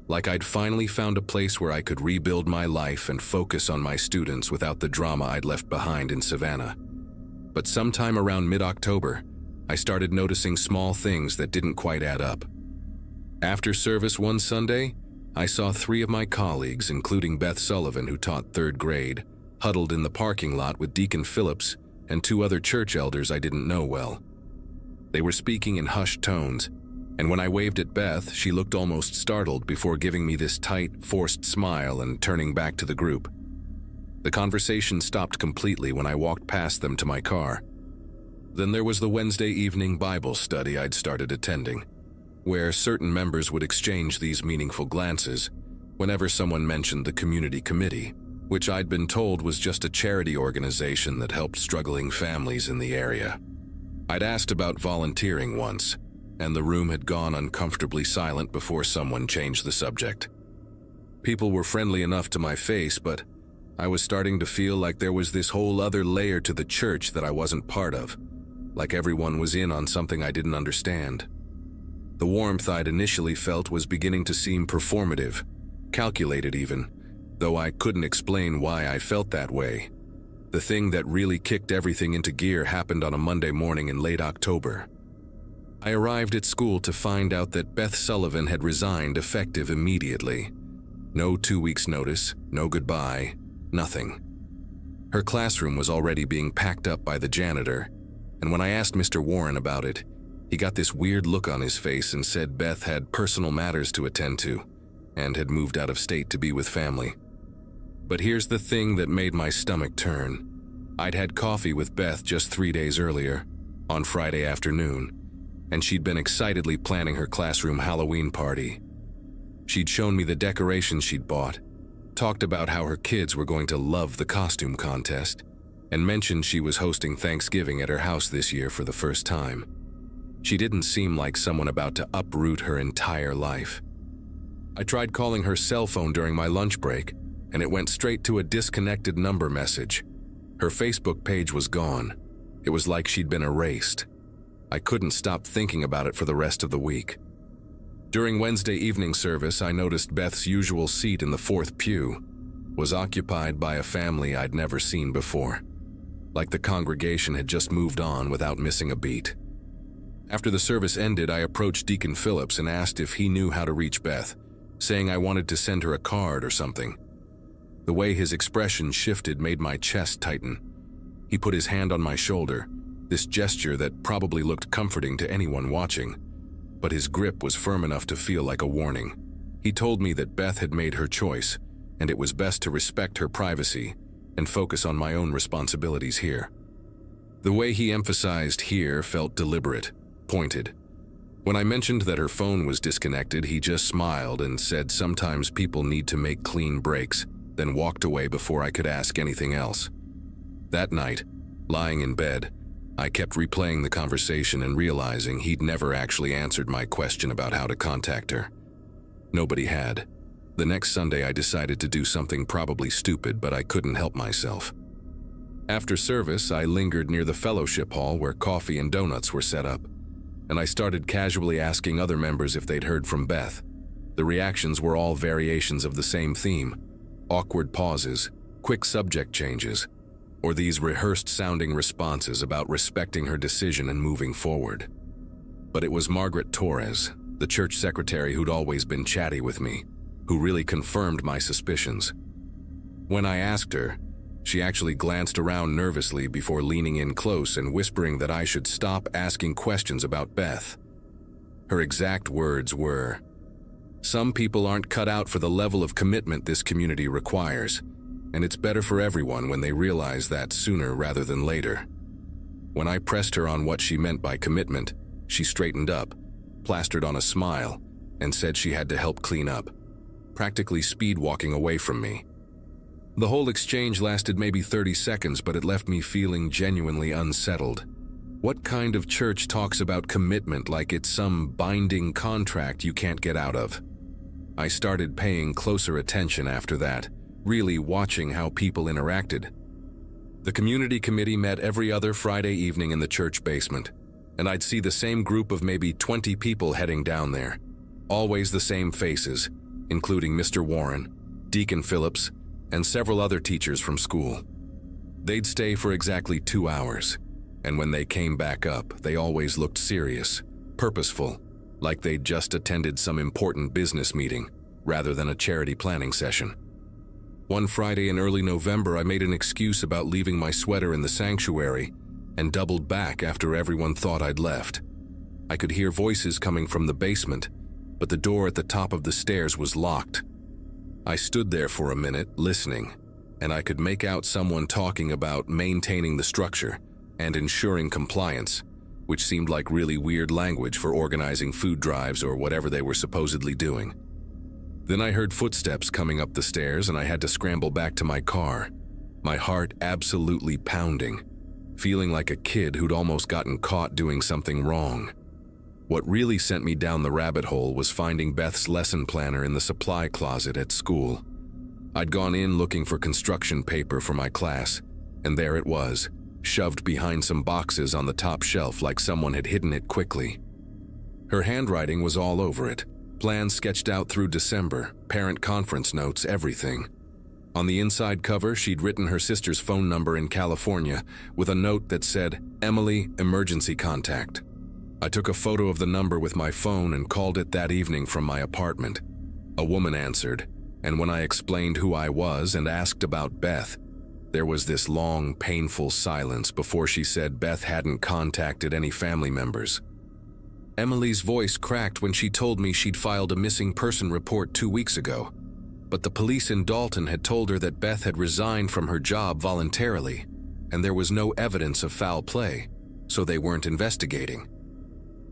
like I'd finally found a place where I could rebuild my life and focus on my students without the drama I'd left behind in Savannah. But sometime around mid-October, I started noticing small things that didn't quite add up. After service one Sunday, I saw 3 of my colleagues, including Beth Sullivan, who taught 3rd grade, huddled in the parking lot with Deacon Phillips and 2 other church elders I didn't know well. They were speaking in hushed tones, and when I waved at Beth, she looked almost startled before giving me this tight, forced smile and turning back to the group. The conversation stopped completely when I walked past them to my car. Then there was the Wednesday evening Bible study I'd started attending, where certain members would exchange these meaningful glances whenever someone mentioned the community committee, which I'd been told was just a charity organization that helped struggling families in the area. I'd asked about volunteering once, and the room had gone uncomfortably silent before someone changed the subject. People were friendly enough to my face, but I was starting to feel like there was this whole other layer to the church that I wasn't part of, like everyone was in on something I didn't understand. The warmth I'd initially felt was beginning to seem performative, calculated even, though I couldn't explain why I felt that way. The thing that really kicked everything into gear happened on a Monday morning in late October. I arrived at school to find out that Beth Sullivan had resigned effective immediately. No 2 weeks' notice, no goodbye, nothing. Her classroom was already being packed up by the janitor, and when I asked Mr. Warren about it, he got this weird look on his face and said Beth had personal matters to attend to and had moved out of state to be with family. But here's the thing that made my stomach turn. I'd had coffee with Beth just 3 days earlier, on Friday afternoon, and she'd been excitedly planning her classroom Halloween party. She'd shown me the decorations she'd bought, talked about how her kids were going to love the costume contest, and mentioned she was hosting Thanksgiving at her house this year for the first time. She didn't seem like someone about to uproot her entire life. I tried calling her cell phone during my lunch break, and it went straight to a disconnected number message. Her Facebook page was gone. It was like she'd been erased. I couldn't stop thinking about it for the rest of the week. During Wednesday evening service, I noticed Beth's usual seat in the 4th pew was occupied by a family I'd never seen before, like the congregation had just moved on without missing a beat. After the service ended, I approached Deacon Phillips and asked if he knew how to reach Beth, saying I wanted to send her a card or something. The way his expression shifted made my chest tighten. He put his hand on my shoulder, this gesture that probably looked comforting to anyone watching, but his grip was firm enough to feel like a warning. He told me that Beth had made her choice, and it was best to respect her privacy and focus on my own responsibilities here. The way he emphasized here felt deliberate, pointed. When I mentioned that her phone was disconnected, he just smiled and said sometimes people need to make clean breaks, then walked away before I could ask anything else. That night, lying in bed, I kept replaying the conversation and realizing he'd never actually answered my question about how to contact her. Nobody had. The next Sunday I decided to do something probably stupid, but I couldn't help myself. After service, I lingered near the fellowship hall where coffee and donuts were set up, and I started casually asking other members if they'd heard from Beth. The reactions were all variations of the same theme: awkward pauses, quick subject changes, or these rehearsed-sounding responses about respecting her decision and moving forward. But it was Margaret Torres, the church secretary who'd always been chatty with me, who really confirmed my suspicions. When I asked her, she actually glanced around nervously before leaning in close and whispering that I should stop asking questions about Beth. Her exact words were, "Some people aren't cut out for the level of commitment this community requires, and it's better for everyone when they realize that sooner rather than later." When I pressed her on what she meant by commitment, she straightened up, plastered on a smile, and said she had to help clean up, practically speed walking away from me. The whole exchange lasted maybe 30 seconds, but it left me feeling genuinely unsettled. What kind of church talks about commitment like it's some binding contract you can't get out of? I started paying closer attention after that, really watching how people interacted. The community committee met every other Friday evening in the church basement, and I'd see the same group of maybe 20 people heading down there. Always the same faces, including Mr. Warren, Deacon Phillips, and several other teachers from school. They'd stay for exactly 2 hours, and when they came back up, they always looked serious, purposeful, like they'd just attended some important business meeting, rather than a charity planning session. One Friday in early November, I made an excuse about leaving my sweater in the sanctuary and doubled back after everyone thought I'd left. I could hear voices coming from the basement, but the door at the top of the stairs was locked. I stood there for a minute, listening, and I could make out someone talking about maintaining the structure and ensuring compliance, which seemed like really weird language for organizing food drives or whatever they were supposedly doing. Then I heard footsteps coming up the stairs and I had to scramble back to my car, my heart absolutely pounding, feeling like a kid who'd almost gotten caught doing something wrong. What really sent me down the rabbit hole was finding Beth's lesson planner in the supply closet at school. I'd gone in looking for construction paper for my class, and there it was, shoved behind some boxes on the top shelf like someone had hidden it quickly. Her handwriting was all over it. Plans sketched out through December, parent conference notes, everything. On the inside cover, she'd written her sister's phone number in California with a note that said, "Emily, emergency contact." I took a photo of the number with my phone and called it that evening from my apartment. A woman answered, and when I explained who I was and asked about Beth, there was this long, painful silence before she said Beth hadn't contacted any family members. Emily's voice cracked when she told me she'd filed a missing person report 2 weeks ago, but the police in Dalton had told her that Beth had resigned from her job voluntarily, and there was no evidence of foul play, so they weren't investigating.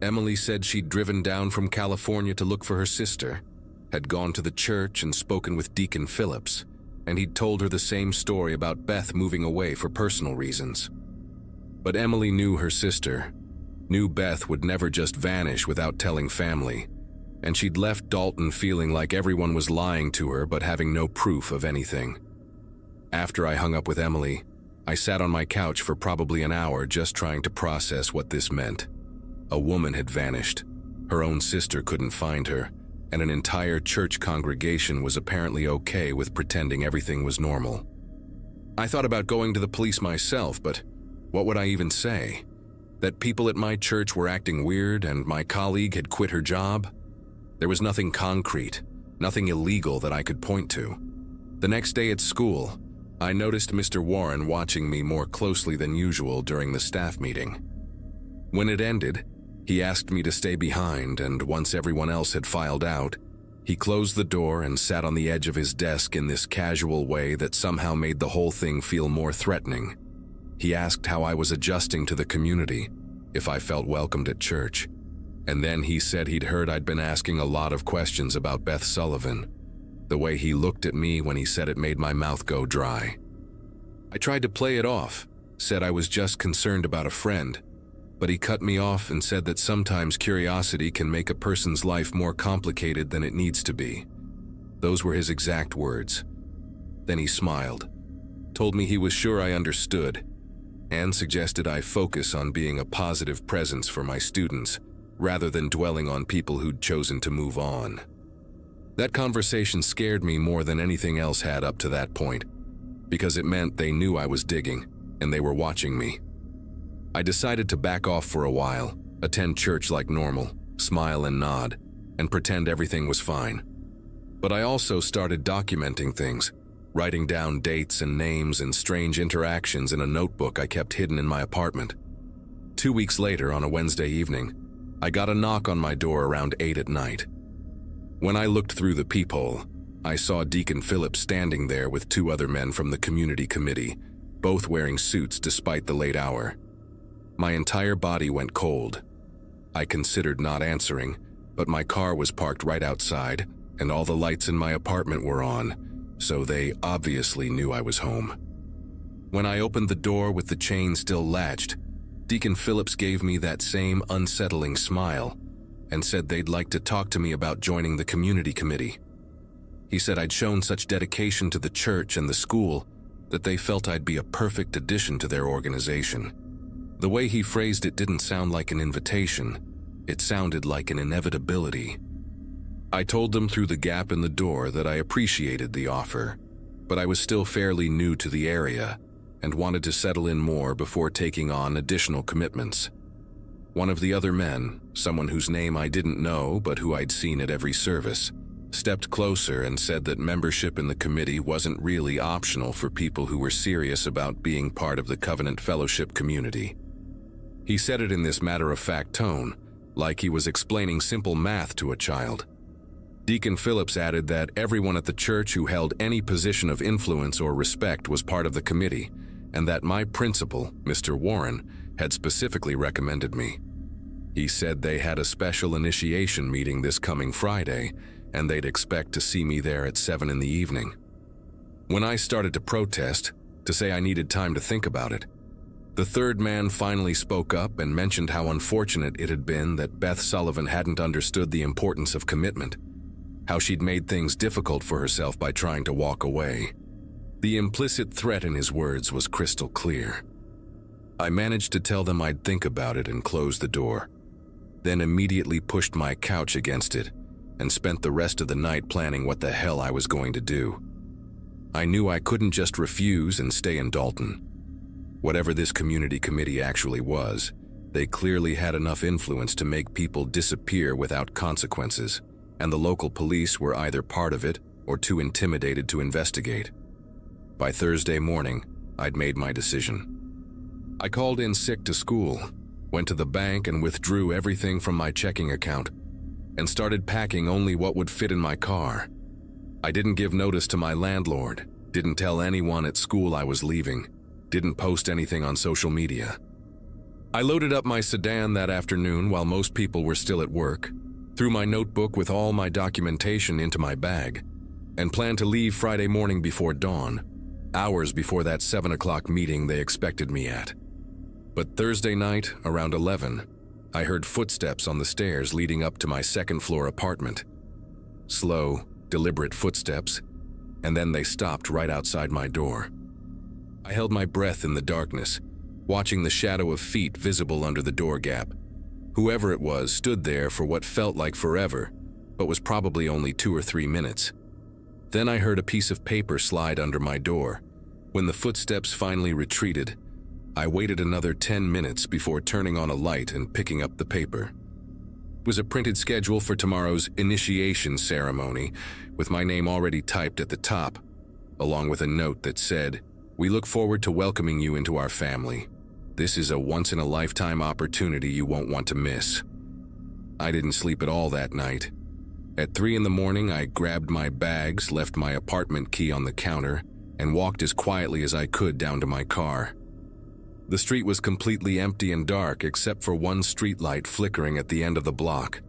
Emily said she'd driven down from California to look for her sister, had gone to the church and spoken with Deacon Phillips, and he'd told her the same story about Beth moving away for personal reasons. But Emily knew her sister, knew Beth would never just vanish without telling family, and she'd left Dalton feeling like everyone was lying to her but having no proof of anything. After I hung up with Emily, I sat on my couch for probably an hour just trying to process what this meant. A woman had vanished, her own sister couldn't find her, and an entire church congregation was apparently okay with pretending everything was normal. I thought about going to the police myself, but what would I even say? That people at my church were acting weird and my colleague had quit her job? There was nothing concrete, nothing illegal that I could point to. The next day at school, I noticed Mr. Warren watching me more closely than usual during the staff meeting. When it ended, he asked me to stay behind, and once everyone else had filed out, he closed the door and sat on the edge of his desk in this casual way that somehow made the whole thing feel more threatening. He asked how I was adjusting to the community, if I felt welcomed at church, and then he said he'd heard I'd been asking a lot of questions about Beth Sullivan. The way he looked at me when he said it made my mouth go dry. I tried to play it off, said I was just concerned about a friend, but he cut me off and said that sometimes curiosity can make a person's life more complicated than it needs to be. Those were his exact words. Then he smiled, told me he was sure I understood, and suggested I focus on being a positive presence for my students, rather than dwelling on people who'd chosen to move on. That conversation scared me more than anything else had up to that point, because it meant they knew I was digging, and they were watching me. I decided to back off for a while, attend church like normal, smile and nod, and pretend everything was fine. But I also started documenting things, writing down dates and names and strange interactions in a notebook I kept hidden in my apartment. 2 weeks later, on a Wednesday evening, I got a knock on my door around 8 at night. When I looked through the peephole, I saw Deacon Phillips standing there with 2 other men from the community committee, both wearing suits despite the late hour. My entire body went cold. I considered not answering, but my car was parked right outside, and all the lights in my apartment were on, so they obviously knew I was home. When I opened the door with the chain still latched, Deacon Phillips gave me that same unsettling smile and said they'd like to talk to me about joining the community committee. He said I'd shown such dedication to the church and the school that they felt I'd be a perfect addition to their organization. The way he phrased it didn't sound like an invitation, it sounded like an inevitability. I told them through the gap in the door that I appreciated the offer, but I was still fairly new to the area and wanted to settle in more before taking on additional commitments. One of the other men, someone whose name I didn't know but who I'd seen at every service, stepped closer and said that membership in the committee wasn't really optional for people who were serious about being part of the Covenant Fellowship community. He said it in this matter-of-fact tone, like he was explaining simple math to a child. Deacon Phillips added that everyone at the church who held any position of influence or respect was part of the committee, and that my principal, Mr. Warren, had specifically recommended me. He said they had a special initiation meeting this coming Friday, and they'd expect to see me there at 7 in the evening. When I started to protest, to say I needed time to think about it, the third man finally spoke up and mentioned how unfortunate it had been that Beth Sullivan hadn't understood the importance of commitment, how she'd made things difficult for herself by trying to walk away. The implicit threat in his words was crystal clear. I managed to tell them I'd think about it and close the door, then immediately pushed my couch against it and spent the rest of the night planning what the hell I was going to do. I knew I couldn't just refuse and stay in Dalton. Whatever this community committee actually was, they clearly had enough influence to make people disappear without consequences, and the local police were either part of it or too intimidated to investigate. By Thursday morning, I'd made my decision. I called in sick to school, went to the bank and withdrew everything from my checking account, and started packing only what would fit in my car. I didn't give notice to my landlord, didn't tell anyone at school I was leaving, didn't post anything on social media. I loaded up my sedan that afternoon while most people were still at work, threw my notebook with all my documentation into my bag, and planned to leave Friday morning before dawn, hours before that 7 o'clock meeting they expected me at. But Thursday night, around 11, I heard footsteps on the stairs leading up to my second-floor apartment. Slow, deliberate footsteps, and then they stopped right outside my door. I held my breath in the darkness, watching the shadow of feet visible under the door gap. Whoever it was stood there for what felt like forever, but was probably only 2 or 3 minutes. Then I heard a piece of paper slide under my door. When the footsteps finally retreated, I waited another 10 minutes before turning on a light and picking up the paper. It was a printed schedule for tomorrow's initiation ceremony, with my name already typed at the top, along with a note that said, "We look forward to welcoming you into our family. This is a once-in-a-lifetime opportunity you won't want to miss." I didn't sleep at all that night. At 3 in the morning, I grabbed my bags, left my apartment key on the counter, and walked as quietly as I could down to my car. The street was completely empty and dark except for one streetlight flickering at the end of the block.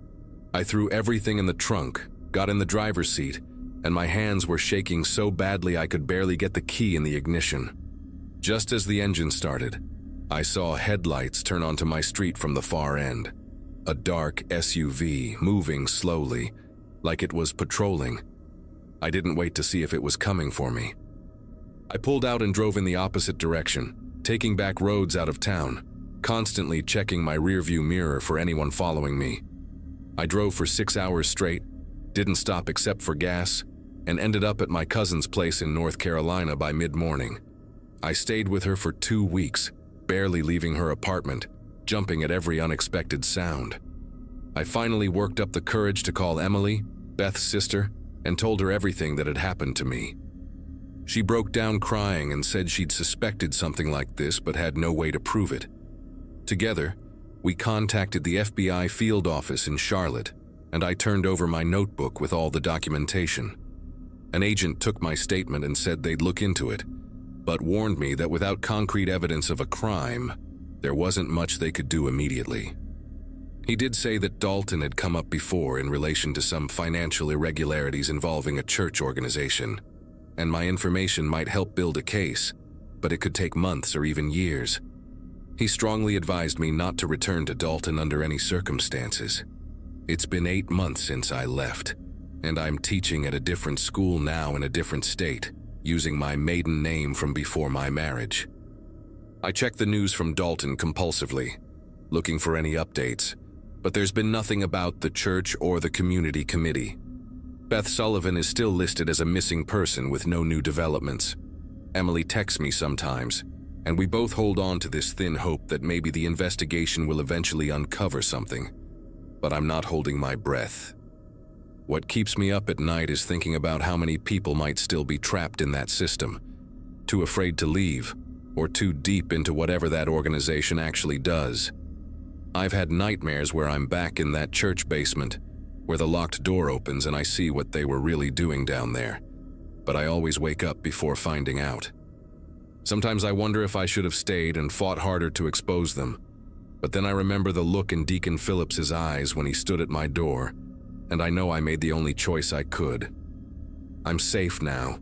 I threw everything in the trunk, got in the driver's seat, and my hands were shaking so badly I could barely get the key in the ignition. Just as the engine started, I saw headlights turn onto my street from the far end. A dark SUV moving slowly, like it was patrolling. I didn't wait to see if it was coming for me. I pulled out and drove in the opposite direction, taking back roads out of town, constantly checking my rearview mirror for anyone following me. I drove for 6 hours straight, didn't stop except for gas, and ended up at my cousin's place in North Carolina by mid-morning. I stayed with her for 2 weeks, barely leaving her apartment, jumping at every unexpected sound. I finally worked up the courage to call Emily, Beth's sister, and told her everything that had happened to me. She broke down crying and said she'd suspected something like this but had no way to prove it. Together, we contacted the FBI field office in Charlotte, and I turned over my notebook with all the documentation. An agent took my statement and said they'd look into it, but warned me that without concrete evidence of a crime, there wasn't much they could do immediately. He did say that Dalton had come up before in relation to some financial irregularities involving a church organization, and my information might help build a case, but it could take months or even years. He strongly advised me not to return to Dalton under any circumstances. It's been 8 months since I left, and I'm teaching at a different school now in a different state, using my maiden name from before my marriage. I check the news from Dalton compulsively, looking for any updates, but there's been nothing about the church or the community committee. Beth Sullivan is still listed as a missing person with no new developments. Emily texts me sometimes, and we both hold on to this thin hope that maybe the investigation will eventually uncover something. But I'm not holding my breath. What keeps me up at night is thinking about how many people might still be trapped in that system, too afraid to leave, or too deep into whatever that organization actually does. I've had nightmares where I'm back in that church basement, where the locked door opens and I see what they were really doing down there. But I always wake up before finding out. Sometimes I wonder if I should have stayed and fought harder to expose them. But then I remember the look in Deacon Phillips's eyes when he stood at my door, and I know I made the only choice I could. I'm safe now.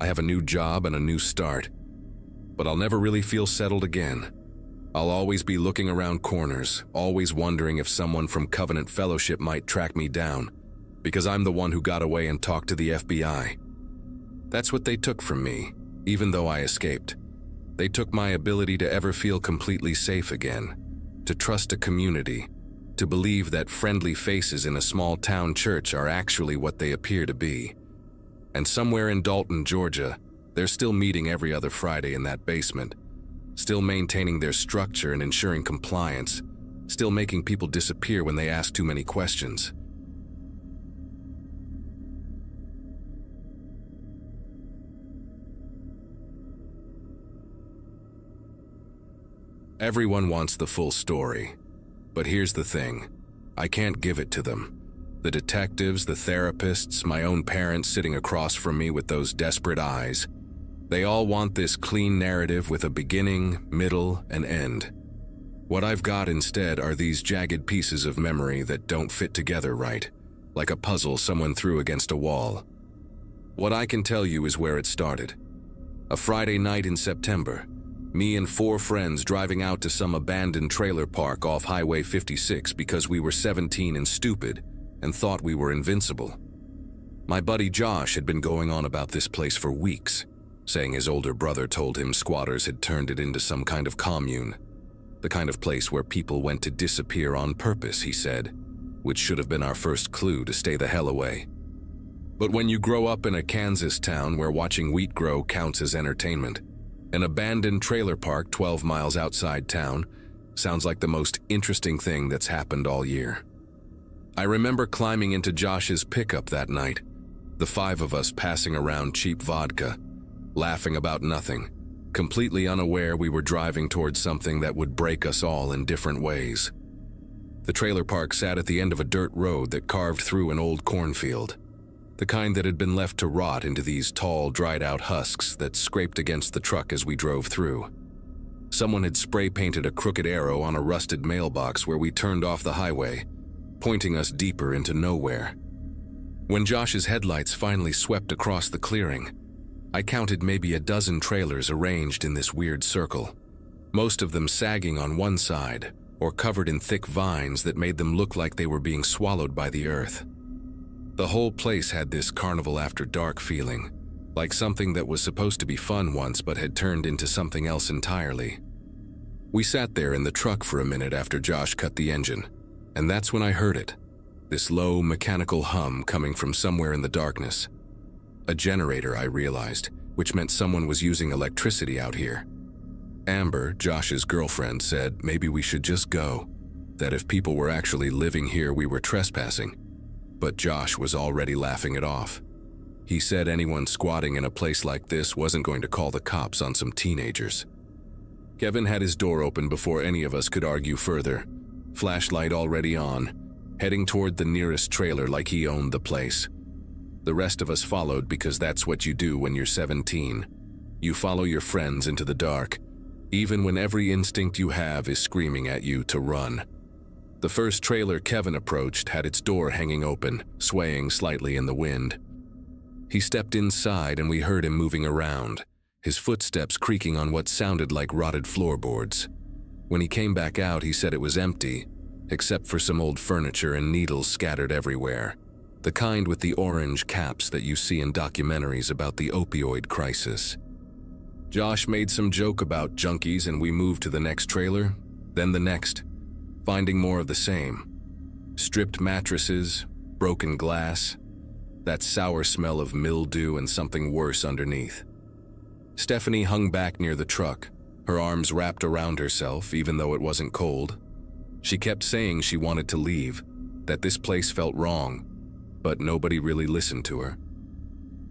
I have a new job and a new start. But I'll never really feel settled again. I'll always be looking around corners, always wondering if someone from Covenant Fellowship might track me down, because I'm the one who got away and talked to the FBI. That's what they took from me, even though I escaped. They took my ability to ever feel completely safe again, to trust a community, to believe that friendly faces in a small town church are actually what they appear to be. And somewhere in Dalton, Georgia, they're still meeting every other Friday in that basement, still maintaining their structure and ensuring compliance, still making people disappear when they ask too many questions. Everyone wants the full story, but here's the thing. I can't give it to them. The detectives, the therapists, my own parents sitting across from me with those desperate eyes, they all want this clean narrative with a beginning, middle, and end. What I've got instead are these jagged pieces of memory that don't fit together right, like a puzzle someone threw against a wall. What I can tell you is where it started. A Friday night in September, me and 4 friends driving out to some abandoned trailer park off Highway 56 because we were 17 and stupid and thought we were invincible. My buddy Josh had been going on about this place for weeks, saying his older brother told him squatters had turned it into some kind of commune, the kind of place where people went to disappear on purpose, he said, which should have been our first clue to stay the hell away. But when you grow up in a Kansas town where watching wheat grow counts as entertainment, an abandoned trailer park 12 miles outside town sounds like the most interesting thing that's happened all year. I remember climbing into Josh's pickup that night, the 5 of us passing around cheap vodka, laughing about nothing, completely unaware we were driving towards something that would break us all in different ways. The trailer park sat at the end of a dirt road that carved through an old cornfield, the kind that had been left to rot into these tall, dried-out husks that scraped against the truck as we drove through. Someone had spray-painted a crooked arrow on a rusted mailbox where we turned off the highway, pointing us deeper into nowhere. When Josh's headlights finally swept across the clearing, I counted maybe a dozen trailers arranged in this weird circle, most of them sagging on one side or covered in thick vines that made them look like they were being swallowed by the earth. The whole place had this carnival after dark feeling, like something that was supposed to be fun once but had turned into something else entirely. We sat there in the truck for a minute after Josh cut the engine, and that's when I heard it, this low mechanical hum coming from somewhere in the darkness. A generator, I realized, which meant someone was using electricity out here. Amber, Josh's girlfriend, said maybe we should just go, that if people were actually living here we were trespassing. But Josh was already laughing it off. He said anyone squatting in a place like this wasn't going to call the cops on some teenagers. Kevin had his door open before any of us could argue further, flashlight already on, heading toward the nearest trailer like he owned the place. The rest of us followed because that's what you do when you're 17. You follow your friends into the dark, even when every instinct you have is screaming at you to run. The first trailer Kevin approached had its door hanging open, swaying slightly in the wind. He stepped inside and we heard him moving around, his footsteps creaking on what sounded like rotted floorboards. When he came back out, he said it was empty, except for some old furniture and needles scattered everywhere. The kind with the orange caps that you see in documentaries about the opioid crisis. Josh made some joke about junkies and we moved to the next trailer, then the next, finding more of the same. Stripped mattresses, broken glass, that sour smell of mildew and something worse underneath. Stephanie hung back near the truck, her arms wrapped around herself even though it wasn't cold. She kept saying she wanted to leave, that this place felt wrong, but nobody really listened to her.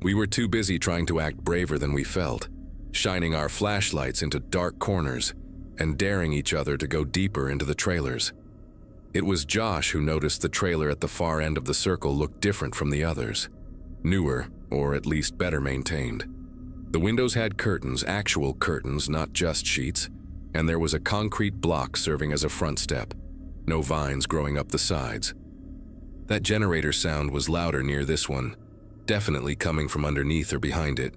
We were too busy trying to act braver than we felt, shining our flashlights into dark corners and daring each other to go deeper into the trailers. It was Josh who noticed the trailer at the far end of the circle looked different from the others. Newer, or at least better maintained. The windows had curtains, actual curtains, not just sheets, and there was a concrete block serving as a front step. No vines growing up the sides. That generator sound was louder near this one, definitely coming from underneath or behind it.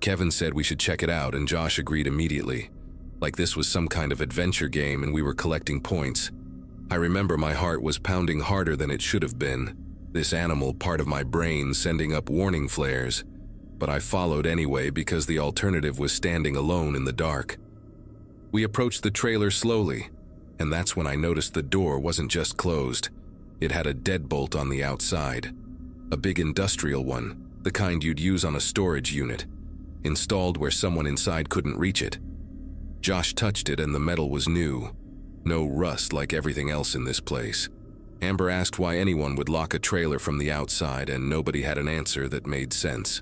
Kevin said we should check it out and Josh agreed immediately, like this was some kind of adventure game and we were collecting points. I remember my heart was pounding harder than it should have been, this animal part of my brain sending up warning flares, but I followed anyway because the alternative was standing alone in the dark. We approached the trailer slowly, and that's when I noticed the door wasn't just closed. It had a deadbolt on the outside. A big industrial one, the kind you'd use on a storage unit, installed where someone inside couldn't reach it. Josh touched it and the metal was new. No rust like everything else in this place. Amber asked why anyone would lock a trailer from the outside and nobody had an answer that made sense.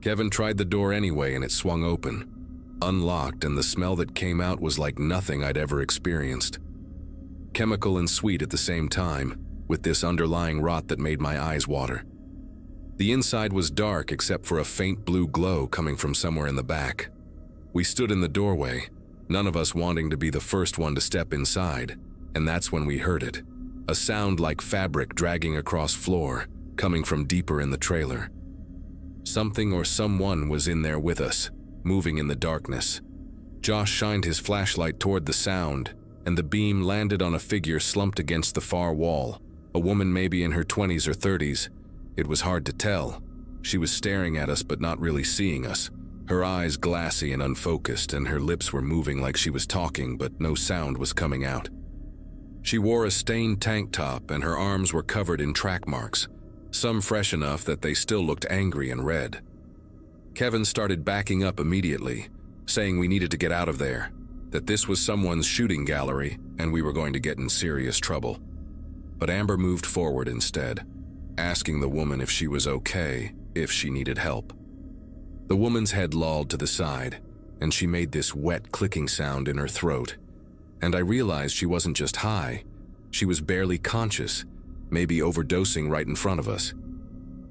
Kevin tried the door anyway and it swung open, unlocked, and the smell that came out was like nothing I'd ever experienced. Chemical and sweet at the same time, with this underlying rot that made my eyes water. The inside was dark except for a faint blue glow coming from somewhere in the back. We stood in the doorway, none of us wanting to be the first one to step inside, and that's when we heard it. A sound like fabric dragging across floor, coming from deeper in the trailer. Something or someone was in there with us, moving in the darkness. Josh shined his flashlight toward the sound, and the beam landed on a figure slumped against the far wall, a woman maybe in her 20s or 30s. It was hard to tell. She was staring at us but not really seeing us. Her eyes glassy and unfocused, and her lips were moving like she was talking, but no sound was coming out. She wore a stained tank top, and her arms were covered in track marks, some fresh enough that they still looked angry and red. Kevin started backing up immediately, saying we needed to get out of there, that this was someone's shooting gallery, and we were going to get in serious trouble. But Amber moved forward instead, asking the woman if she was okay, if she needed help. The woman's head lolled to the side, and she made this wet clicking sound in her throat. And I realized she wasn't just high, she was barely conscious, maybe overdosing right in front of us.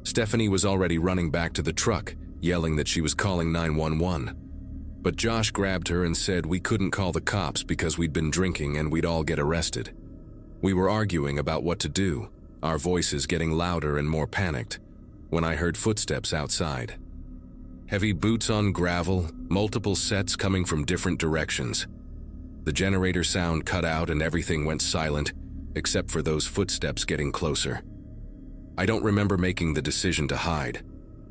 Stephanie was already running back to the truck, yelling that she was calling 911. But Josh grabbed her and said we couldn't call the cops because we'd been drinking and we'd all get arrested. We were arguing about what to do, our voices getting louder and more panicked, when I heard footsteps outside. Heavy boots on gravel, multiple sets coming from different directions. The generator sound cut out and everything went silent, except for those footsteps getting closer. I don't remember making the decision to hide.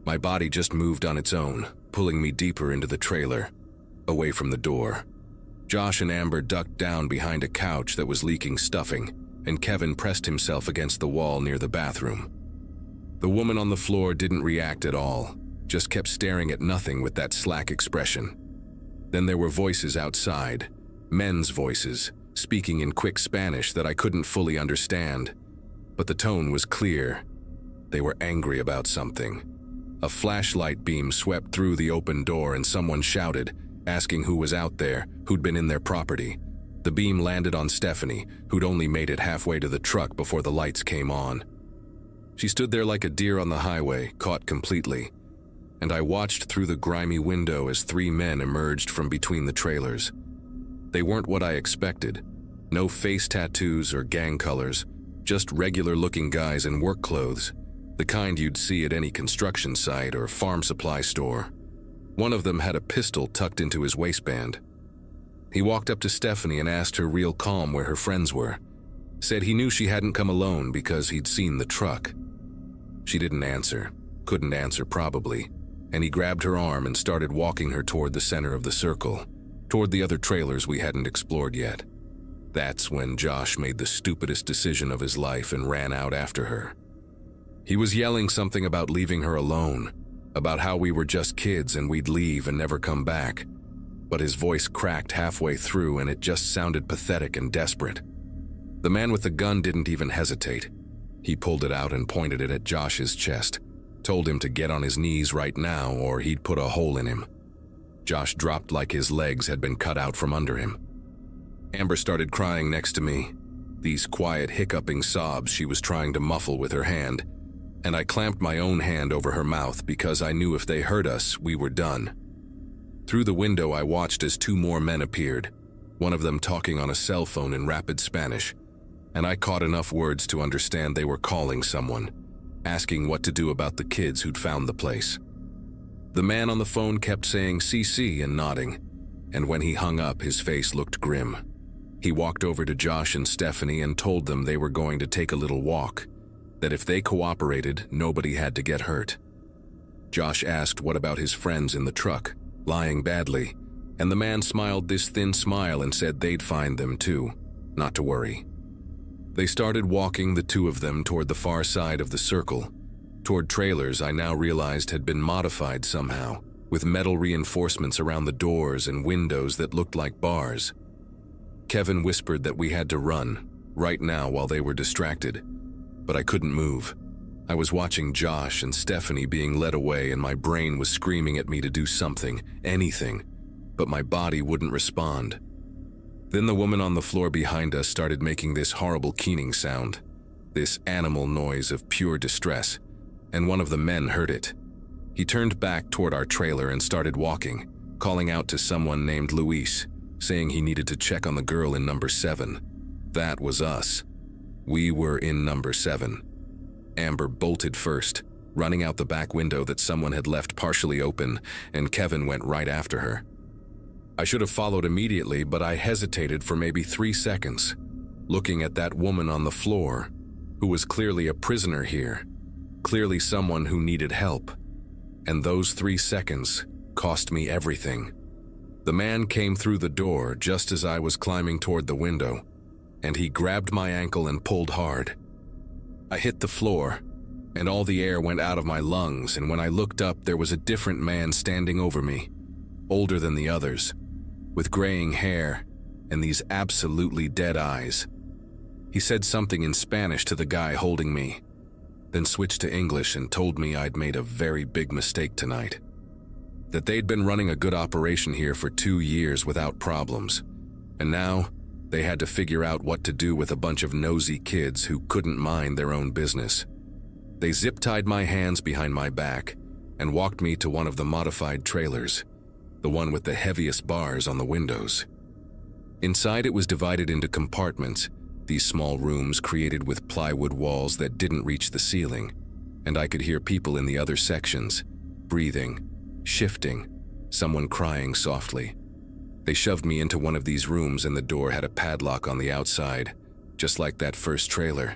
My body just moved on its own, pulling me deeper into the trailer, away from the door. Josh and Amber ducked down behind a couch that was leaking stuffing, and Kevin pressed himself against the wall near the bathroom. The woman on the floor didn't react at all, just kept staring at nothing with that slack expression. Then there were voices outside, men's voices, speaking in quick Spanish that I couldn't fully understand, but the tone was clear. They were angry about something. A flashlight beam swept through the open door and someone shouted, asking who was out there, who'd been in their property. The beam landed on Stephanie, who'd only made it halfway to the truck before the lights came on. She stood there like a deer on the highway, caught completely, and I watched through the grimy window as 3 men emerged from between the trailers. They weren't what I expected. No face tattoos or gang colors, just regular-looking guys in work clothes, the kind you'd see at any construction site or farm supply store. One of them had a pistol tucked into his waistband. He walked up to Stephanie and asked her real calm where her friends were. Said he knew she hadn't come alone because he'd seen the truck. She didn't answer, couldn't answer probably, and he grabbed her arm and started walking her toward the center of the circle, toward the other trailers we hadn't explored yet. That's when Josh made the stupidest decision of his life and ran out after her. He was yelling something about leaving her alone, about how we were just kids and we'd leave and never come back, but his voice cracked halfway through and it just sounded pathetic and desperate. The man with the gun didn't even hesitate. He pulled it out and pointed it at Josh's chest, told him to get on his knees right now or he'd put a hole in him. Josh dropped like his legs had been cut out from under him. Amber started crying next to me, these quiet hiccuping sobs she was trying to muffle with her hand, and I clamped my own hand over her mouth because I knew if they heard us, we were done. Through the window I watched as 2 more men appeared, one of them talking on a cell phone in rapid Spanish, and I caught enough words to understand they were calling someone, asking what to do about the kids who'd found the place. The man on the phone kept saying CC and nodding, and when he hung up, his face looked grim. He walked over to Josh and Stephanie and told them they were going to take a little walk, that if they cooperated, nobody had to get hurt. Josh asked what about his friends in the truck, lying badly, and the man smiled this thin smile and said they'd find them too, not to worry. They started walking, the 2 of them, toward the far side of the circle, toward trailers I now realized had been modified somehow, with metal reinforcements around the doors and windows that looked like bars. Kevin whispered that we had to run, right now while they were distracted, but I couldn't move. I was watching Josh and Stephanie being led away and my brain was screaming at me to do something, anything, but my body wouldn't respond. Then the woman on the floor behind us started making this horrible keening sound, this animal noise of pure distress, and one of the men heard it. He turned back toward our trailer and started walking, calling out to someone named Luis, saying he needed to check on the girl in number 7. That was us. We were in number 7. Amber bolted first, running out the back window that someone had left partially open, and Kevin went right after her. I should have followed immediately, but I hesitated for maybe 3 seconds, looking at that woman on the floor, who was clearly a prisoner here, clearly someone who needed help. And those 3 seconds cost me everything. The man came through the door just as I was climbing toward the window, and he grabbed my ankle and pulled hard. I hit the floor, and all the air went out of my lungs, and when I looked up, there was a different man standing over me, older than the others, with graying hair and these absolutely dead eyes. He said something in Spanish to the guy holding me, then switched to English and told me I'd made a very big mistake tonight. That they'd been running a good operation here for 2 years without problems, and now they had to figure out what to do with a bunch of nosy kids who couldn't mind their own business. They zip-tied my hands behind my back and walked me to one of the modified trailers, the one with the heaviest bars on the windows. Inside it was divided into compartments, these small rooms created with plywood walls that didn't reach the ceiling, and I could hear people in the other sections, breathing, shifting, someone crying softly. They shoved me into one of these rooms and the door had a padlock on the outside, just like that first trailer.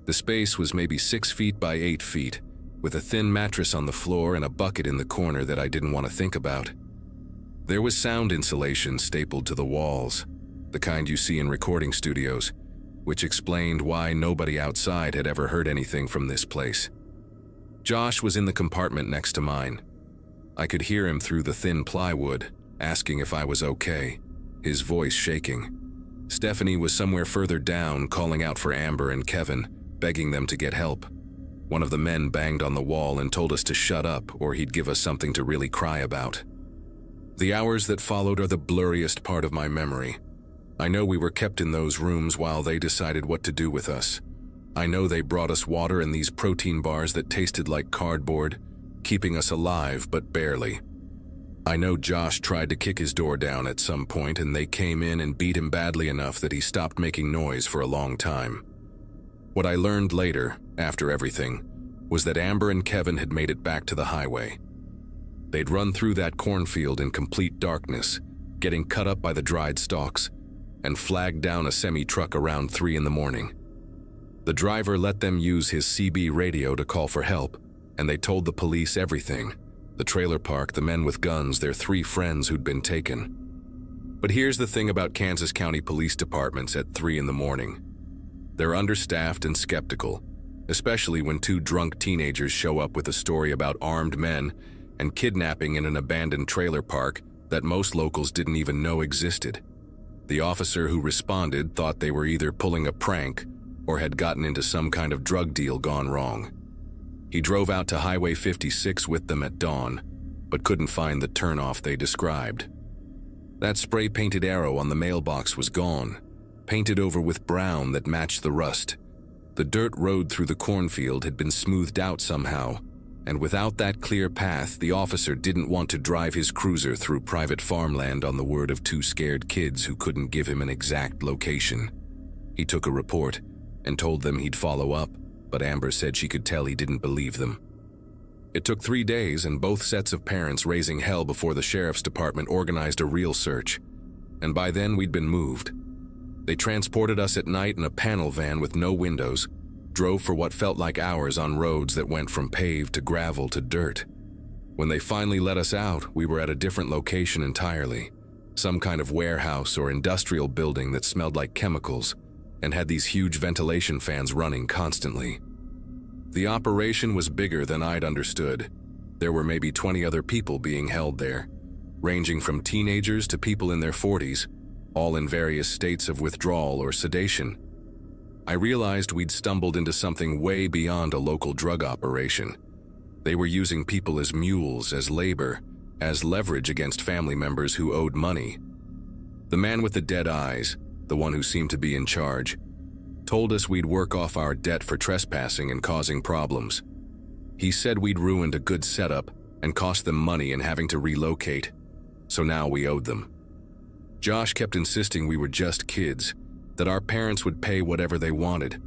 The space was maybe 6 feet by 8 feet, with a thin mattress on the floor and a bucket in the corner that I didn't want to think about. There was sound insulation stapled to the walls, the kind you see in recording studios, which explained why nobody outside had ever heard anything from this place. Josh was in the compartment next to mine. I could hear him through the thin plywood, asking if I was okay, his voice shaking. Stephanie was somewhere further down, calling out for Amber and Kevin, begging them to get help. One of the men banged on the wall and told us to shut up or he'd give us something to really cry about. The hours that followed are the blurriest part of my memory. I know we were kept in those rooms while they decided what to do with us. I know they brought us water and these protein bars that tasted like cardboard, keeping us alive but barely. I know Josh tried to kick his door down at some point and they came in and beat him badly enough that he stopped making noise for a long time. What I learned later, after everything, was that Amber and Kevin had made it back to the highway. They'd run through that cornfield in complete darkness, getting cut up by the dried stalks, and flagged down a semi-truck around 3 in the morning. The driver let them use his CB radio to call for help, and they told the police everything: the trailer park, the men with guns, their 3 friends who'd been taken. But here's the thing about Kansas County police departments at 3 in the morning. They're understaffed and skeptical, especially when 2 drunk teenagers show up with a story about armed men and kidnapping in an abandoned trailer park that most locals didn't even know existed. The officer who responded thought they were either pulling a prank or had gotten into some kind of drug deal gone wrong. He drove out to Highway 56 with them at dawn, but couldn't find the turnoff they described. That spray-painted arrow on the mailbox was gone, painted over with brown that matched the rust. The dirt road through the cornfield had been smoothed out somehow, and without that clear path, the officer didn't want to drive his cruiser through private farmland on the word of 2 scared kids who couldn't give him an exact location. He took a report and told them he'd follow up, but Amber said she could tell he didn't believe them. It took 3 days and both sets of parents raising hell before the sheriff's department organized a real search, and by then we'd been moved. They transported us at night in a panel van with no windows, drove for what felt like hours on roads that went from paved to gravel to dirt. When they finally let us out, we were at a different location entirely, some kind of warehouse or industrial building that smelled like chemicals and had these huge ventilation fans running constantly. The operation was bigger than I'd understood. There were maybe 20 other people being held there, ranging from teenagers to people in their 40s, all in various states of withdrawal or sedation. I realized we'd stumbled into something way beyond a local drug operation. They were using people as mules, as labor, as leverage against family members who owed money. The man with the dead eyes, the one who seemed to be in charge, told us we'd work off our debt for trespassing and causing problems. He said we'd ruined a good setup and cost them money and having to relocate, so now we owed them. Josh kept insisting we were just kids, that our parents would pay whatever they wanted,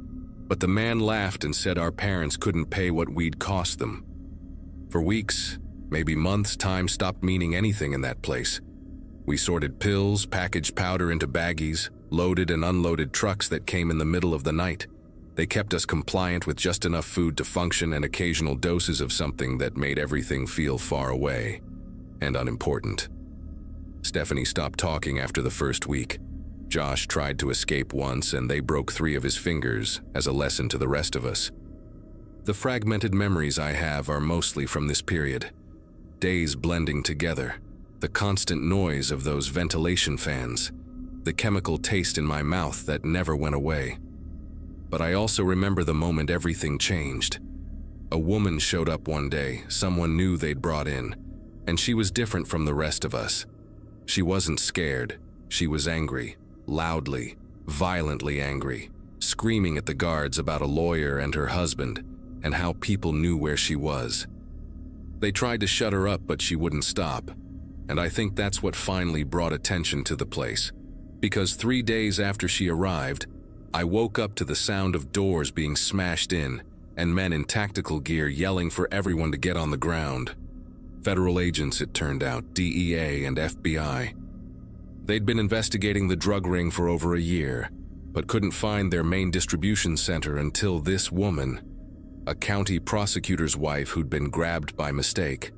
but the man laughed and said our parents couldn't pay what we'd cost them. For weeks, maybe months, time stopped meaning anything in that place. We sorted pills, packaged powder into baggies, loaded and unloaded trucks that came in the middle of the night. They kept us compliant with just enough food to function and occasional doses of something that made everything feel far away and unimportant. Stephanie stopped talking after the first week. Josh tried to escape once and they broke 3 of his fingers as a lesson to the rest of us. The fragmented memories I have are mostly from this period. Days blending together, the constant noise of those ventilation fans, the chemical taste in my mouth that never went away. But I also remember the moment everything changed. A woman showed up one day, someone new they'd brought in, and she was different from the rest of us. She wasn't scared, she was angry, loudly, violently angry, screaming at the guards about a lawyer and her husband, and how people knew where she was. They tried to shut her up, but she wouldn't stop, and I think that's what finally brought attention to the place. Because 3 days after she arrived, I woke up to the sound of doors being smashed in and men in tactical gear yelling for everyone to get on the ground. Federal agents, it turned out, DEA and FBI. They'd been investigating the drug ring for over a year, but couldn't find their main distribution center until this woman, a county prosecutor's wife who'd been grabbed by mistake,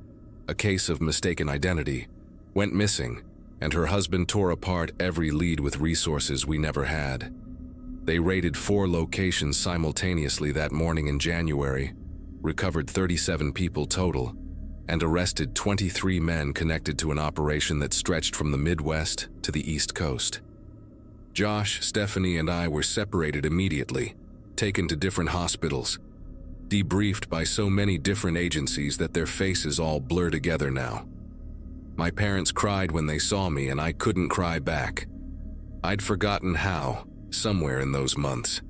a case of mistaken identity, went missing, and her husband tore apart every lead with resources we never had. They raided 4 locations simultaneously that morning in January, recovered 37 people total, and arrested 23 men connected to an operation that stretched from the Midwest to the East Coast. Josh, Stephanie, and I were separated immediately, taken to different hospitals, debriefed by so many different agencies that their faces all blur together now. My parents cried when they saw me, and I couldn't cry back. I'd forgotten how, somewhere in those months.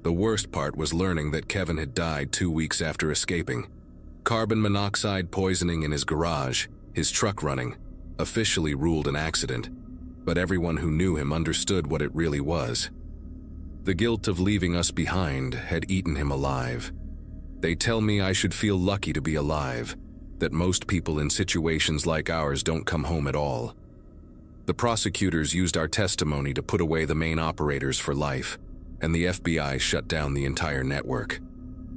The worst part was learning that Kevin had died 2 weeks after escaping. Carbon monoxide poisoning in his garage, his truck running, officially ruled an accident, but everyone who knew him understood what it really was. The guilt of leaving us behind had eaten him alive. They tell me I should feel lucky to be alive, that most people in situations like ours don't come home at all. The prosecutors used our testimony to put away the main operators for life, and the FBI shut down the entire network.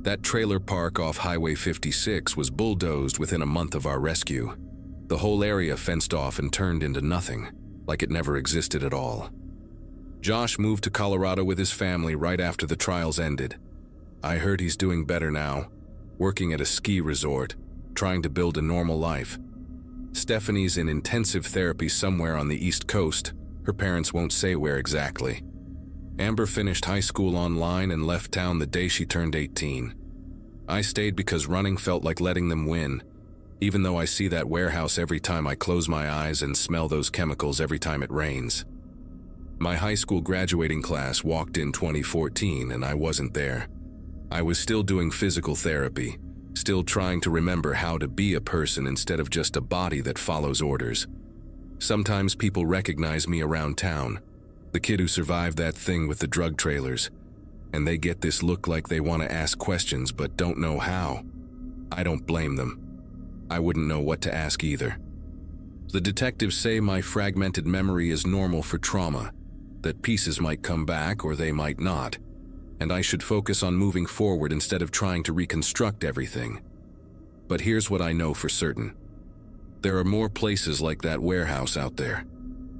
That trailer park off Highway 56 was bulldozed within a month of our rescue. The whole area fenced off and turned into nothing, like it never existed at all. Josh moved to Colorado with his family right after the trials ended. I heard he's doing better now, working at a ski resort, trying to build a normal life. Stephanie's in intensive therapy somewhere on the East Coast. Her parents won't say where exactly. Amber finished high school online and left town the day she turned 18. I stayed because running felt like letting them win, even though I see that warehouse every time I close my eyes and smell those chemicals every time it rains. My high school graduating class walked in 2014 and I wasn't there. I was still doing physical therapy, still trying to remember how to be a person instead of just a body that follows orders. Sometimes people recognize me around town, the kid who survived that thing with the drug trailers, and they get this look like they want to ask questions but don't know how. I don't blame them. I wouldn't know what to ask either. The detectives say my fragmented memory is normal for trauma, that pieces might come back or they might not, and I should focus on moving forward instead of trying to reconstruct everything. But here's what I know for certain. There are more places like that warehouse out there.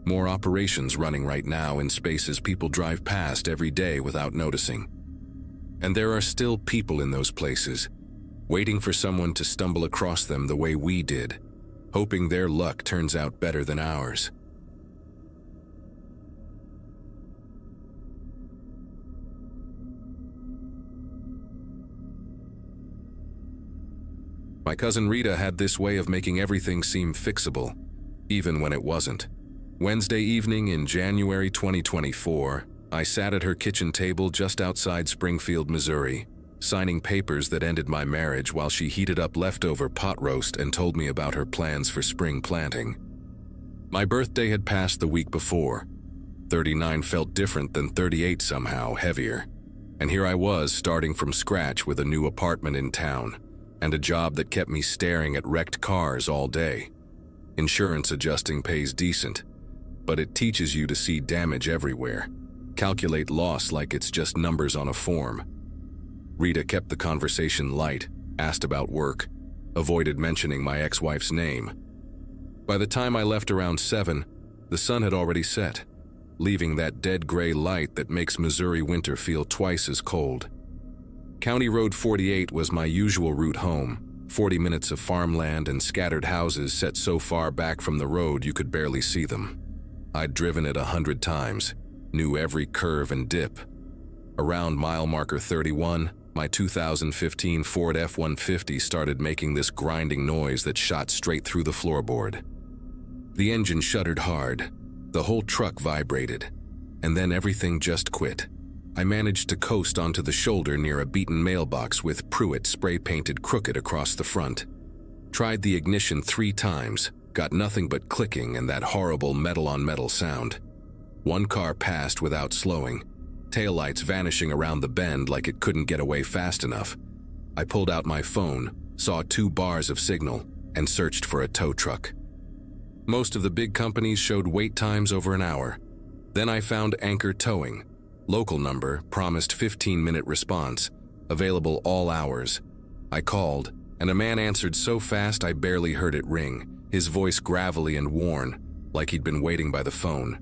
More operations running right now in spaces people drive past every day without noticing. And there are still people in those places, waiting for someone to stumble across them the way we did, hoping their luck turns out better than ours. My cousin Rita had this way of making everything seem fixable, even when it wasn't. Wednesday evening in January 2024, I sat at her kitchen table just outside Springfield, Missouri, signing papers that ended my marriage while she heated up leftover pot roast and told me about her plans for spring planting. My birthday had passed the week before. 39 felt different than 38 somehow, heavier. And here I was starting from scratch with a new apartment in town, and a job that kept me staring at wrecked cars all day. Insurance adjusting pays decent, but it teaches you to see damage everywhere, calculate loss like it's just numbers on a form. Rita kept the conversation light, asked about work, avoided mentioning my ex-wife's name. By the time I left around 7, the sun had already set, leaving that dead gray light that makes Missouri winter feel twice as cold. County Road 48 was my usual route home, 40 minutes of farmland and scattered houses set so far back from the road you could barely see them. I'd driven it 100 times, knew every curve and dip. Around mile marker 31, my 2015 Ford F-150 started making this grinding noise that shot straight through the floorboard. The engine shuddered hard, the whole truck vibrated, and then everything just quit. I managed to coast onto the shoulder near a beaten mailbox with Pruitt spray-painted crooked across the front. Tried the ignition 3 times, got nothing but clicking and that horrible metal-on-metal sound. One car passed without slowing, taillights vanishing around the bend like it couldn't get away fast enough. I pulled out my phone, saw 2 bars of signal, and searched for a tow truck. Most of the big companies showed wait times over an hour. Then I found Anchor Towing. Local number, promised 15-minute response, available all hours. I called, and a man answered so fast I barely heard it ring, his voice gravelly and worn, like he'd been waiting by the phone.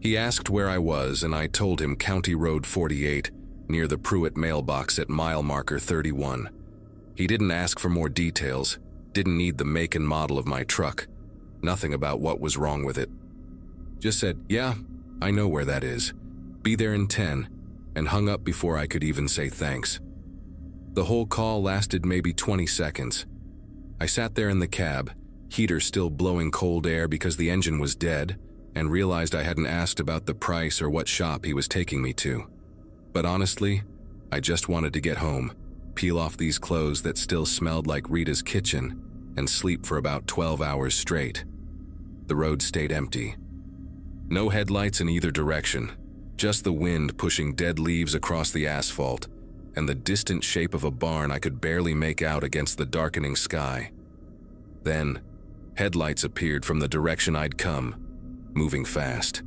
He asked where I was, and I told him County Road 48, near the Pruitt mailbox at mile marker 31. He didn't ask for more details, didn't need the make and model of my truck, nothing about what was wrong with it. Just said, "Yeah, I know where that is. Be there in 10, and hung up before I could even say thanks. The whole call lasted maybe 20 seconds. I sat there in the cab, heater still blowing cold air because the engine was dead, and realized I hadn't asked about the price or what shop he was taking me to. But honestly, I just wanted to get home, peel off these clothes that still smelled like Rita's kitchen, and sleep for about 12 hours straight. The road stayed empty. No headlights in either direction. Just the wind pushing dead leaves across the asphalt, and the distant shape of a barn I could barely make out against the darkening sky. Then, headlights appeared from the direction I'd come. moving fast.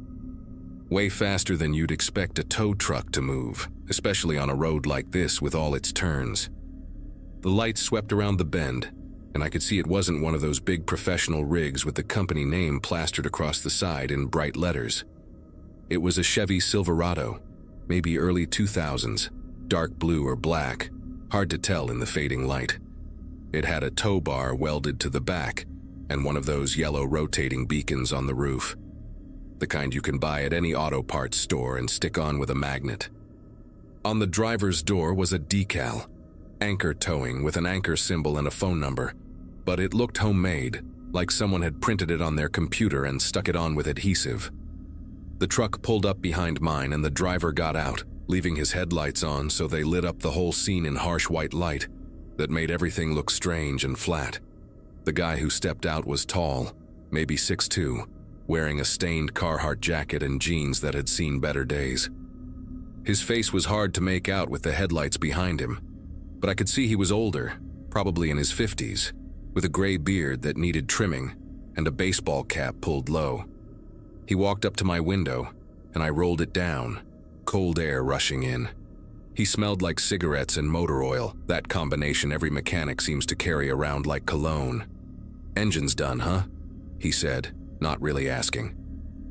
Way faster than you'd expect a tow truck to move, especially on a road like this with all its turns. The lights swept around the bend, and I could see it wasn't one of those big professional rigs with the company name plastered across the side in bright letters. It was a Chevy Silverado, maybe early 2000s, dark blue or black, hard to tell in the fading light. It had a tow bar welded to the back and one of those yellow rotating beacons on the roof, the kind you can buy at any auto parts store and stick on with a magnet. On the driver's door was a decal, Anchor Towing, with an anchor symbol and a phone number, but it looked homemade, like someone had printed it on their computer and stuck it on with adhesive. The truck pulled up behind mine and the driver got out, leaving his headlights on so they lit up the whole scene in harsh white light that made everything look strange and flat. The guy who stepped out was tall, maybe 6'2", wearing a stained Carhartt jacket and jeans that had seen better days. His face was hard to make out with the headlights behind him, but I could see he was older, probably in his 50s, with a gray beard that needed trimming and a baseball cap pulled low. He walked up to my window, and I rolled it down, cold air rushing in. He smelled like cigarettes and motor oil, that combination every mechanic seems to carry around like cologne. "Engine's done, huh?" he said, not really asking.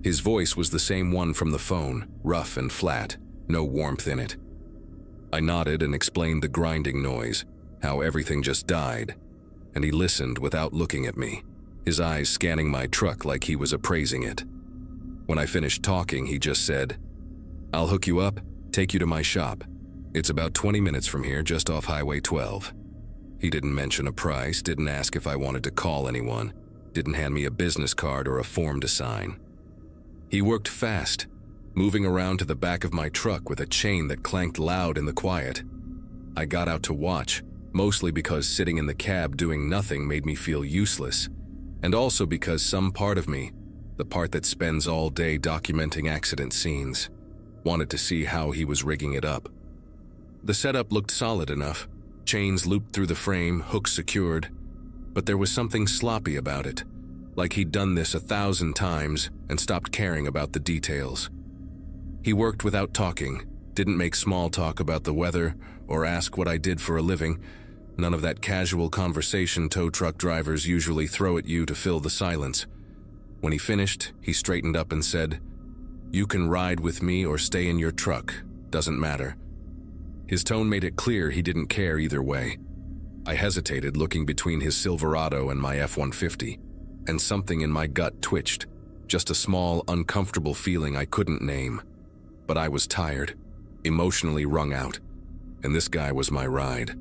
His voice was the same one from the phone, rough and flat, no warmth in it. I nodded and explained the grinding noise, how everything just died, and he listened without looking at me, his eyes scanning my truck like he was appraising it. When I finished talking, he just said, "I'll hook you up, take you to my shop. It's about 20 minutes from here, just off Highway 12. He didn't mention a price, didn't ask if I wanted to call anyone, didn't hand me a business card or a form to sign. He worked fast, moving around to the back of my truck with a chain that clanked loud in the quiet. I got out to watch, mostly because sitting in the cab doing nothing made me feel useless, and also because some part of me, the part that spends all day documenting accident scenes, wanted to see how he was rigging it up. The setup looked solid enough, chains looped through the frame, hooks secured, but there was something sloppy about it, like he'd done this 1,000 times and stopped caring about the details. He worked without talking, didn't make small talk about the weather or ask what I did for a living, none of that casual conversation tow truck drivers usually throw at you to fill the silence. When he finished, he straightened up and said, "You can ride with me or stay in your truck, doesn't matter." His tone made it clear he didn't care either way. I hesitated, looking between his Silverado and my F-150, and something in my gut twitched, just a small, uncomfortable feeling I couldn't name. But I was tired, emotionally wrung out, and this guy was my ride.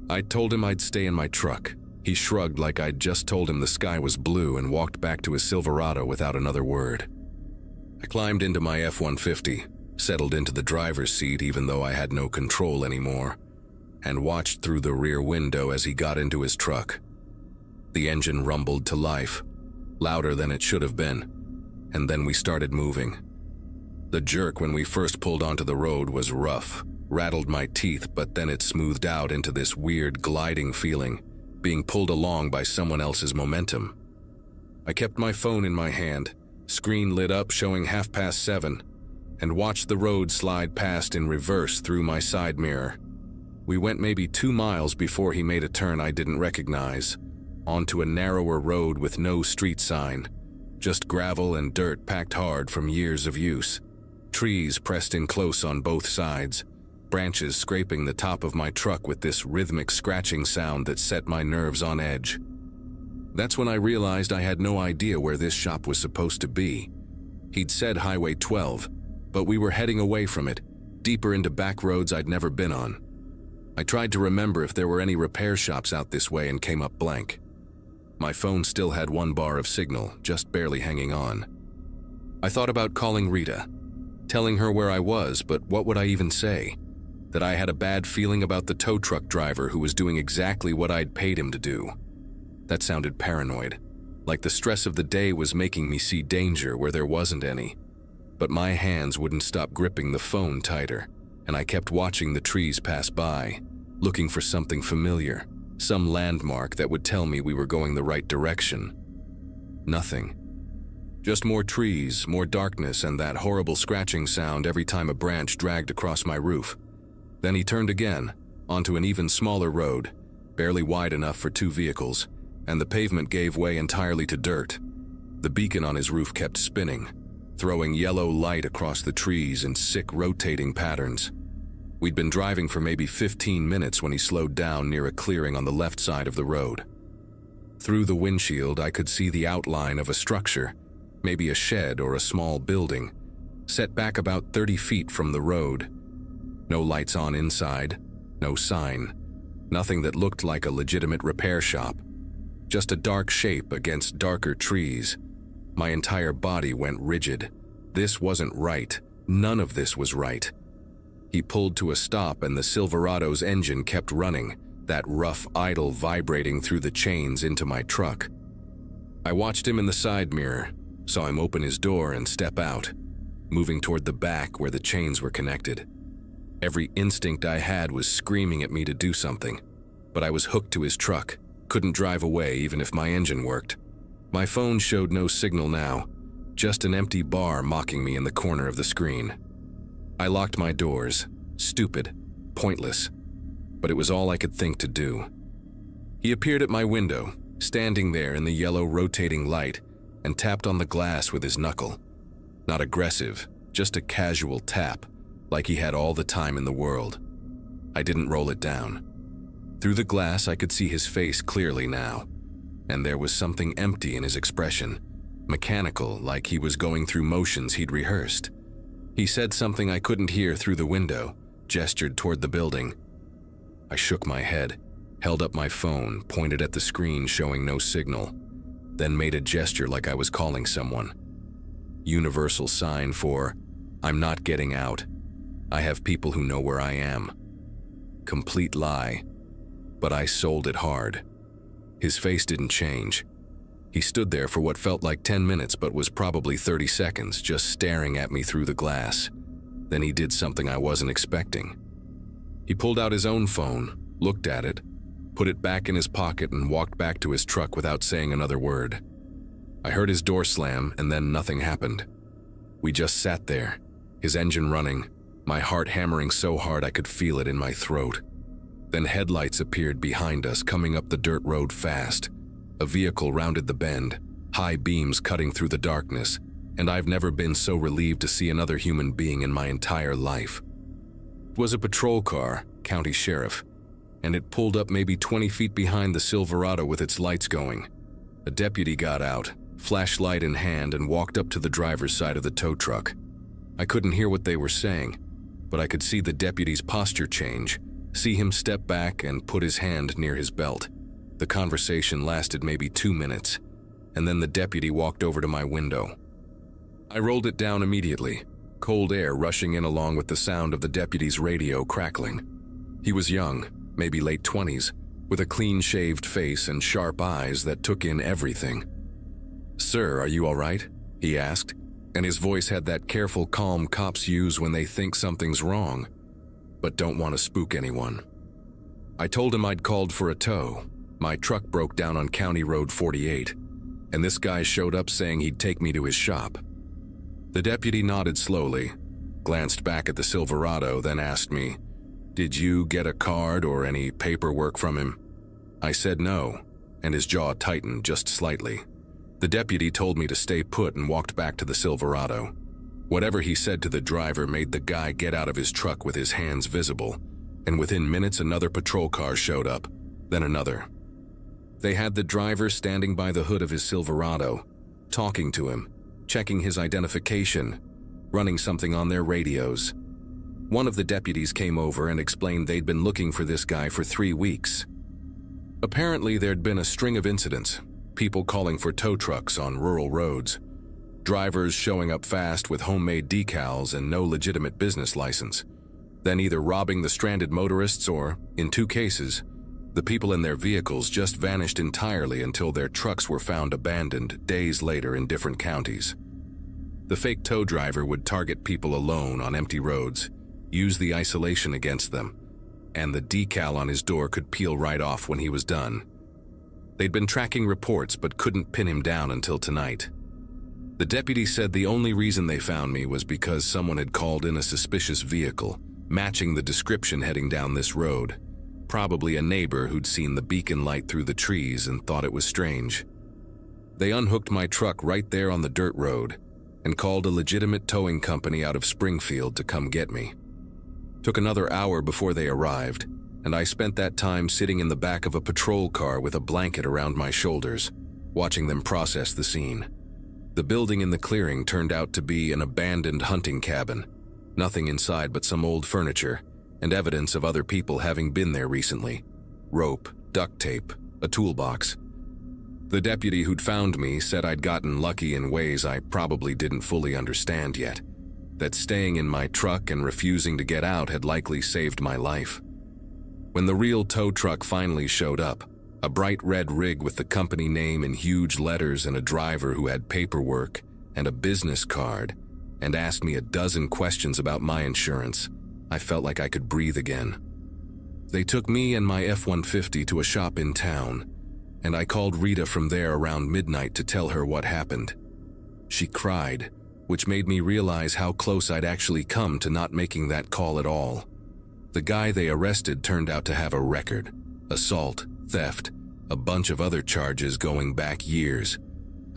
I told him I'd stay in my truck. He shrugged like I'd just told him the sky was blue and walked back to his Silverado without another word. I climbed into my F-150, settled into the driver's seat even though I had no control anymore, and watched through the rear window as he got into his truck. The engine rumbled to life, louder than it should have been, and then we started moving. The jerk when we first pulled onto the road was rough, rattled my teeth, but then it smoothed out into this weird gliding feeling, being pulled along by someone else's momentum. I kept my phone in my hand, screen lit up showing 7:30, and watched the road slide past in reverse through my side mirror. We went maybe 2 miles before he made a turn I didn't recognize, onto a narrower road with no street sign, just gravel and dirt packed hard from years of use. Trees pressed in close on both sides, branches scraping the top of my truck with this rhythmic scratching sound that set my nerves on edge. That's when I realized I had no idea where this shop was supposed to be. He'd said Highway 12, but we were heading away from it, deeper into back roads I'd never been on. I tried to remember if there were any repair shops out this way and came up blank. My phone still had 1 bar of signal, just barely hanging on. I thought about calling Rita, telling her where I was, but what would I even say? That I had a bad feeling about the tow truck driver who was doing exactly what I'd paid him to do. That sounded paranoid, like the stress of the day was making me see danger where there wasn't any. But my hands wouldn't stop gripping the phone tighter, and I kept watching the trees pass by, looking for something familiar, some landmark that would tell me we were going the right direction. Nothing. Just more trees, more darkness, and that horrible scratching sound every time a branch dragged across my roof. Then he turned again, onto an even smaller road, barely wide enough for 2 vehicles, and the pavement gave way entirely to dirt. The beacon on his roof kept spinning, throwing yellow light across the trees in sick rotating patterns. We'd been driving for maybe 15 minutes when he slowed down near a clearing on the left side of the road. Through the windshield, I could see the outline of a structure, maybe a shed or a small building, set back about 30 feet from the road. No lights on inside, no sign, nothing that looked like a legitimate repair shop. Just a dark shape against darker trees. My entire body went rigid. This wasn't right. None of this was right. He pulled to a stop and the Silverado's engine kept running, that rough idle vibrating through the chains into my truck. I watched him in the side mirror, saw him open his door and step out, moving toward the back where the chains were connected. Every instinct I had was screaming at me to do something, but I was hooked to his truck, couldn't drive away even if my engine worked. My phone showed no signal now, just an empty bar mocking me in the corner of the screen. I locked my doors, stupid, pointless, but it was all I could think to do. He appeared at my window, standing there in the yellow rotating light, and tapped on the glass with his knuckle. Not aggressive, just a casual tap, like he had all the time in the world. I didn't roll it down. Through the glass, I could see his face clearly now, and there was something empty in his expression, mechanical, like he was going through motions he'd rehearsed. He said something I couldn't hear through the window, gestured toward the building. I shook my head, held up my phone, pointed at the screen showing no signal, then made a gesture like I was calling someone. Universal sign for, I'm not getting out. I have people who know where I am. Complete lie, but I sold it hard. His face didn't change. He stood there for what felt like 10 minutes but was probably 30 seconds, just staring at me through the glass. Then he did something I wasn't expecting. He pulled out his own phone, looked at it, put it back in his pocket and walked back to his truck without saying another word. I heard his door slam and then nothing happened. We just sat there, his engine running, my heart hammering so hard I could feel it in my throat. Then headlights appeared behind us, coming up the dirt road fast. A vehicle rounded the bend, high beams cutting through the darkness, and I've never been so relieved to see another human being in my entire life. It was a patrol car, county sheriff, and it pulled up maybe 20 feet behind the Silverado with its lights going. A deputy got out, flashlight in hand, and walked up to the driver's side of the tow truck. I couldn't hear what they were saying, but I could see the deputy's posture change, see him step back and put his hand near his belt. The conversation lasted maybe 2 minutes, and then the deputy walked over to my window. I rolled it down immediately, cold air rushing in along with the sound of the deputy's radio crackling. He was young, maybe late 20s, with a clean-shaved face and sharp eyes that took in everything. "Sir, are you all right?" he asked, and his voice had that careful calm cops use when they think something's wrong, but don't want to spook anyone. I told him I'd called for a tow. My truck broke down on County Road 48, and this guy showed up saying he'd take me to his shop. The deputy nodded slowly, glanced back at the Silverado, then asked me, "Did you get a card or any paperwork from him?" I said no, and his jaw tightened just slightly. The deputy told me to stay put and walked back to the Silverado. Whatever he said to the driver made the guy get out of his truck with his hands visible, and within minutes another patrol car showed up, then another. They had the driver standing by the hood of his Silverado, talking to him, checking his identification, running something on their radios. One of the deputies came over and explained they'd been looking for this guy for 3 weeks. Apparently there'd been a string of incidents, people calling for tow trucks on rural roads, drivers showing up fast with homemade decals and no legitimate business license, then either robbing the stranded motorists or, in 2 cases, the people in their vehicles just vanished entirely until their trucks were found abandoned days later in different counties. The fake tow driver would target people alone on empty roads, use the isolation against them, and the decal on his door could peel right off when he was done. They'd been tracking reports but couldn't pin him down until tonight. The deputy said the only reason they found me was because someone had called in a suspicious vehicle, matching the description heading down this road. Probably a neighbor who'd seen the beacon light through the trees and thought it was strange. They unhooked my truck right there on the dirt road and called a legitimate towing company out of Springfield to come get me. Took another hour before they arrived, and I spent that time sitting in the back of a patrol car with a blanket around my shoulders, watching them process the scene. The building in the clearing turned out to be an abandoned hunting cabin. Nothing inside but some old furniture and evidence of other people having been there recently. Rope, duct tape, a toolbox. The deputy who'd found me said I'd gotten lucky in ways I probably didn't fully understand yet. That staying in my truck and refusing to get out had likely saved my life. When the real tow truck finally showed up, a bright red rig with the company name in huge letters and a driver who had paperwork and a business card, and asked me a dozen questions about my insurance, I felt like I could breathe again. They took me and my F-150 to a shop in town, and I called Rita from there around midnight to tell her what happened. She cried, which made me realize how close I'd actually come to not making that call at all. The guy they arrested turned out to have a record: assault, theft, a bunch of other charges going back years.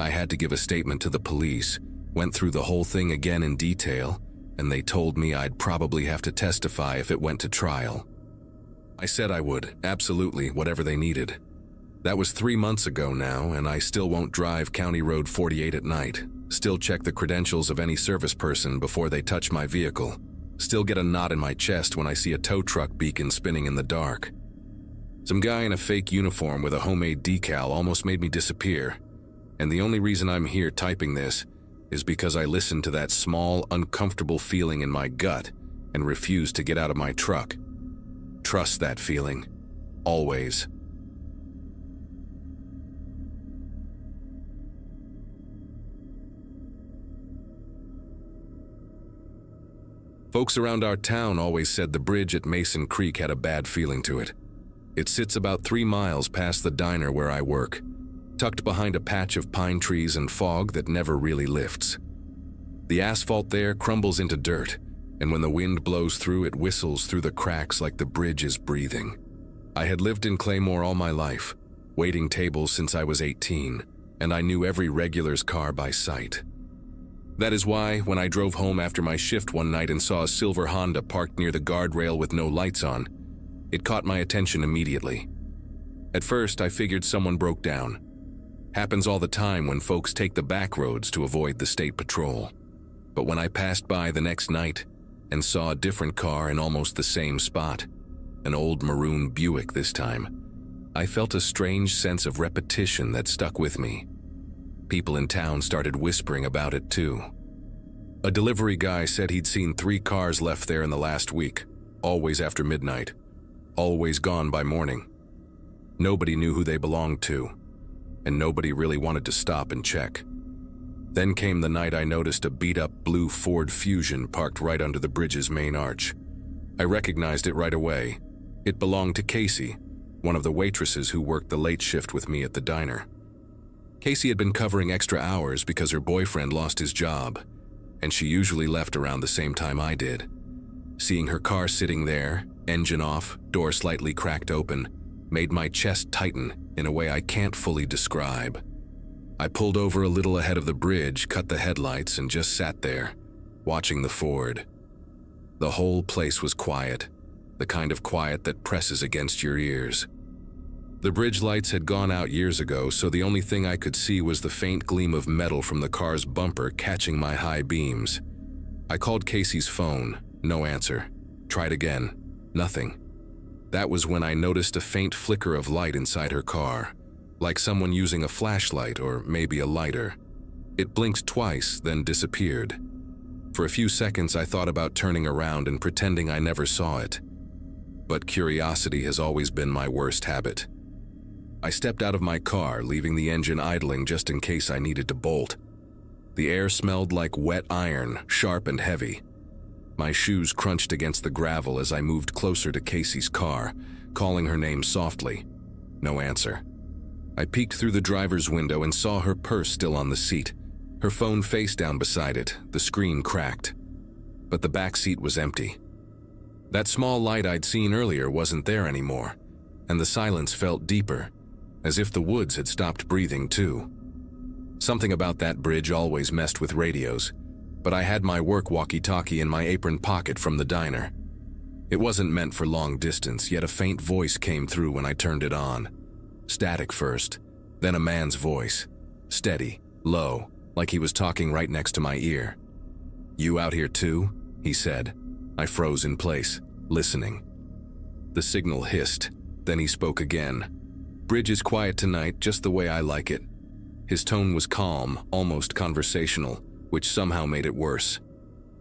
I had to give a statement to the police, went through the whole thing again in detail, and they told me I'd probably have to testify if it went to trial. I said I would, absolutely, whatever they needed. That was 3 months ago now, and I still won't drive County Road 48 at night. Still check the credentials of any service person before they touch my vehicle. Still get a knot in my chest when I see a tow truck beacon spinning in the dark. Some guy in a fake uniform with a homemade decal almost made me disappear, and the only reason I'm here typing this is because I listened to that small, uncomfortable feeling in my gut and refused to get out of my truck. Trust that feeling. Always. Folks around our town always said the bridge at Mason Creek had a bad feeling to it. It sits about 3 miles past the diner where I work, tucked behind a patch of pine trees and fog that never really lifts. The asphalt there crumbles into dirt, and when the wind blows through, it whistles through the cracks like the bridge is breathing. I had lived in Claymore all my life, waiting tables since I was 18, and I knew every regular's car by sight. That is why, when I drove home after my shift one night and saw a silver Honda parked near the guardrail with no lights on, it caught my attention immediately. At first, I figured someone broke down. Happens all the time when folks take the back roads to avoid the state patrol. But when I passed by the next night and saw a different car in almost the same spot, an old maroon Buick this time, I felt a strange sense of repetition that stuck with me. People in town started whispering about it too. A delivery guy said he'd seen 3 cars left there in the last week, always after midnight, always gone by morning. Nobody knew who they belonged to, and nobody really wanted to stop and check. Then came the night I noticed a beat-up blue Ford Fusion parked right under the bridge's main arch. I recognized it right away. It belonged to Casey, one of the waitresses who worked the late shift with me at the diner. Casey had been covering extra hours because her boyfriend lost his job, and she usually left around the same time I did. Seeing her car sitting there, engine off, door slightly cracked open, made my chest tighten in a way I can't fully describe. I pulled over a little ahead of the bridge, cut the headlights, and just sat there, watching the Ford. The whole place was quiet, the kind of quiet that presses against your ears. The bridge lights had gone out years ago, so the only thing I could see was the faint gleam of metal from the car's bumper catching my high beams. I called Casey's phone, no answer. Tried again, nothing. That was when I noticed a faint flicker of light inside her car, like someone using a flashlight or maybe a lighter. It blinked twice, then disappeared. For a few seconds I thought about turning around and pretending I never saw it. But curiosity has always been my worst habit. I stepped out of my car, leaving the engine idling just in case I needed to bolt. The air smelled like wet iron, sharp and heavy. My shoes crunched against the gravel as I moved closer to Casey's car, calling her name softly. No answer. I peeked through the driver's window and saw her purse still on the seat, Her phone face down beside it, the screen cracked. But the back seat was empty. That small light I'd seen earlier wasn't there anymore, and the silence felt deeper, as if the woods had stopped breathing too. Something about that bridge always messed with radios, but I had my work walkie-talkie in my apron pocket from the diner. It wasn't meant for long distance, yet a faint voice came through when I turned it on. Static first, then a man's voice. Steady, low, like he was talking right next to my ear. "You out here too?" he said. I froze in place, listening. The signal hissed, then he spoke again. "Bridge is quiet tonight, just the way I like it." His tone was calm, almost conversational, which somehow made it worse.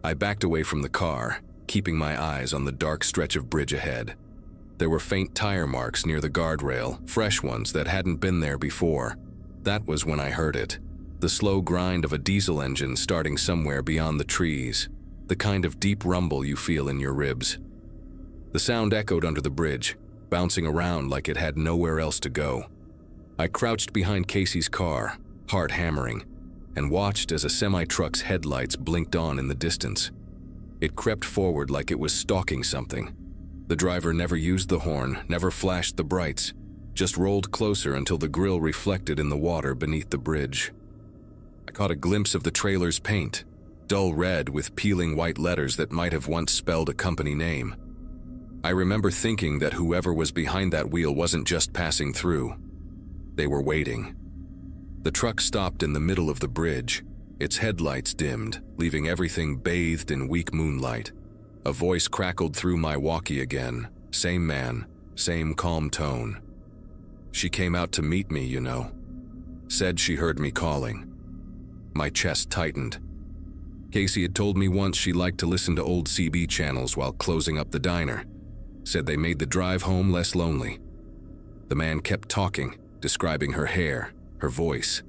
I backed away from the car, keeping my eyes on the dark stretch of bridge ahead. There were faint tire marks near the guardrail, fresh ones that hadn't been there before. That was when I heard it. The slow grind of a diesel engine starting somewhere beyond the trees. The kind of deep rumble you feel in your ribs. The sound echoed under the bridge, bouncing around like it had nowhere else to go. I crouched behind Casey's car, heart hammering, and watched as a semi-truck's headlights blinked on in the distance. It crept forward like it was stalking something. The driver never used the horn, never flashed the brights, just rolled closer until the grille reflected in the water beneath the bridge. I caught a glimpse of the trailer's paint, dull red with peeling white letters that might have once spelled a company name. I remember thinking that whoever was behind that wheel wasn't just passing through. They were waiting. The truck stopped in the middle of the bridge, its headlights dimmed, leaving everything bathed in weak moonlight. A voice crackled through my walkie again. Same man, same calm tone. "She came out to meet me, you know. Said she heard me calling." My chest tightened. Casey had told me once she liked to listen to old CB channels while closing up the diner. Said they made the drive home less lonely. The man kept talking, describing her hair, her voice,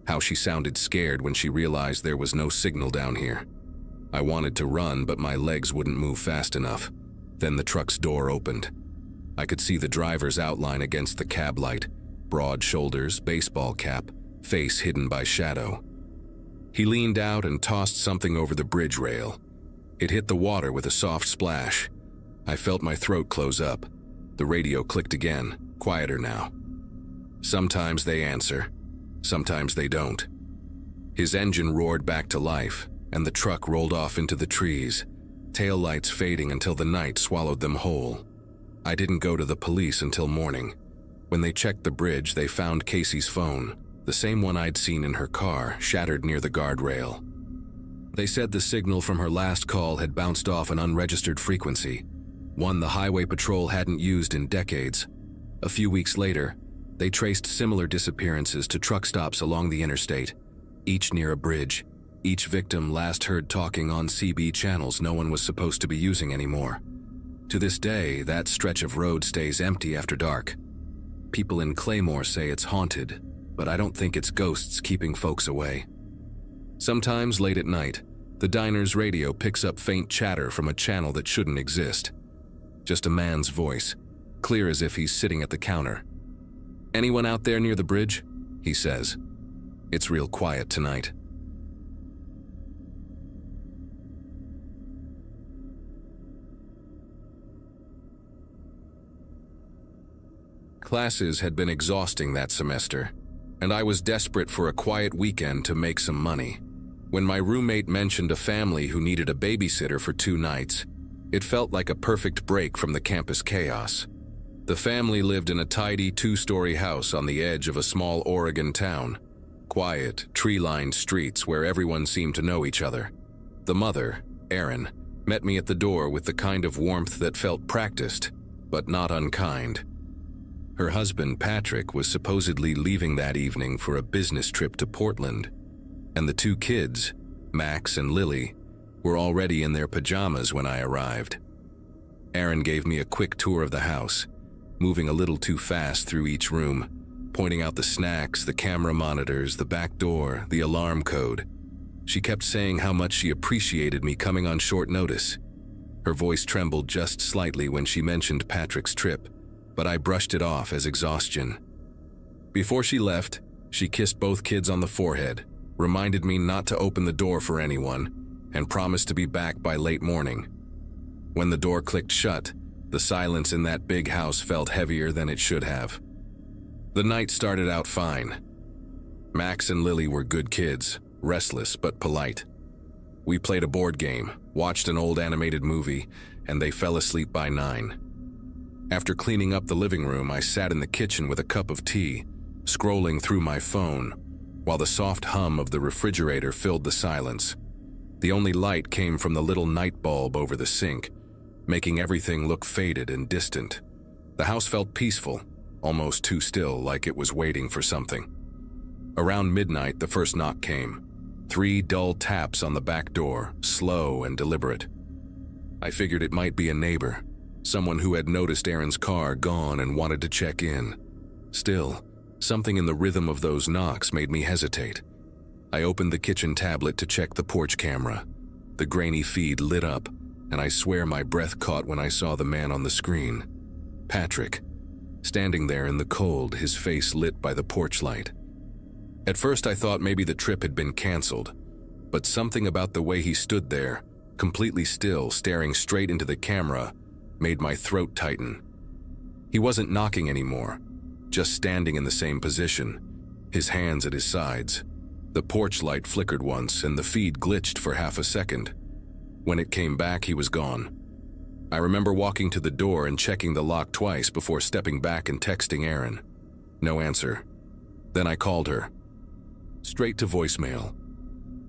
how she sounded scared when she realized there was no signal down here. I wanted to run, but my legs wouldn't move fast enough. Then the truck's door opened. I could see the driver's outline against the cab light, broad shoulders, baseball cap, face hidden by shadow. He leaned out and tossed something over the bridge rail. It hit the water with a soft splash. I felt my throat close up. The radio clicked again, quieter now. Sometimes they answer, sometimes they don't. His engine roared back to life, and the truck rolled off into the trees, taillights fading until the night swallowed them whole. I didn't go to the police until morning. When they checked the bridge, they found Casey's phone, the same one I'd seen in her car, shattered near the guardrail. They said the signal from her last call had bounced off an unregistered frequency, one the highway patrol hadn't used in decades. A few weeks later, they traced similar disappearances to truck stops along the interstate, each near a bridge, each victim last heard talking on CB channels no one was supposed to be using anymore. To this day, that stretch of road stays empty after dark. People in Claymore say it's haunted, but I don't think it's ghosts keeping folks away. Sometimes late at night, the diner's radio picks up faint chatter from a channel that shouldn't exist. Just a man's voice, clear as if he's sitting at the counter. "Anyone out there near the bridge?" he says. "It's real quiet tonight." Classes had been exhausting that semester, and I was desperate for a quiet weekend to make some money. When my roommate mentioned a family who needed a babysitter for 2 nights, it felt like a perfect break from the campus chaos. The family lived in a tidy 2-story house on the edge of a small Oregon town. Quiet, tree-lined streets where everyone seemed to know each other. The mother, Erin, met me at the door with the kind of warmth that felt practiced, but not unkind. Her husband, Patrick, was supposedly leaving that evening for a business trip to Portland, and the 2 kids, Max and Lily, were already in their pajamas when I arrived. Erin gave me a quick tour of the house, moving a little too fast through each room, pointing out the snacks, the camera monitors, the back door, the alarm code. She kept saying how much she appreciated me coming on short notice. Her voice trembled just slightly when she mentioned Patrick's trip, but I brushed it off as exhaustion. Before she left, she kissed both kids on the forehead, reminded me not to open the door for anyone, and promised to be back by late morning. When the door clicked shut, the silence in that big house felt heavier than it should have. The night started out fine. Max and Lily were good kids, restless but polite. We played a board game, watched an old animated movie, and they fell asleep by 9. After cleaning up the living room, I sat in the kitchen with a cup of tea, scrolling through my phone, while the soft hum of the refrigerator filled the silence. The only light came from the little night bulb over the sink, making everything look faded and distant. The house felt peaceful, almost too still, like it was waiting for something. Around midnight, the first knock came. 3 dull taps on the back door, slow and deliberate. I figured it might be a neighbor, someone who had noticed Aaron's car gone and wanted to check in. Still, something in the rhythm of those knocks made me hesitate. I opened the kitchen tablet to check the porch camera. The grainy feed lit up, and I swear my breath caught when I saw the man on the screen. Patrick, standing there in the cold, his face lit by the porch light. At first I thought maybe the trip had been canceled, but something about the way he stood there, completely still, staring straight into the camera, made my throat tighten. He wasn't knocking anymore, just standing in the same position, his hands at his sides. The porch light flickered once, and the feed glitched for half a second. When it came back, he was gone. I remember walking to the door and checking the lock twice before stepping back and texting Erin. No answer. Then I called her. Straight to voicemail.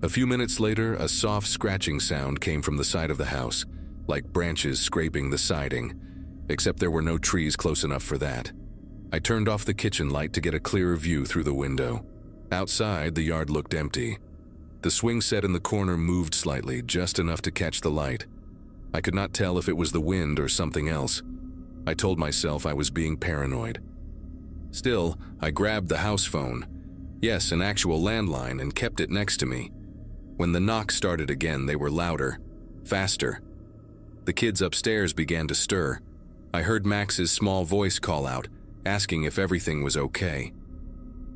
A few minutes later, a soft scratching sound came from the side of the house, like branches scraping the siding, except there were no trees close enough for that. I turned off the kitchen light to get a clearer view through the window. Outside, the yard looked empty. The swing set in the corner moved slightly, just enough to catch the light. I could not tell if it was the wind or something else. I told myself I was being paranoid. Still, I grabbed the house phone. Yes, an actual landline, and kept it next to me. When the knocks started again, they were louder, faster. The kids upstairs began to stir. I heard Max's small voice call out, asking if everything was okay.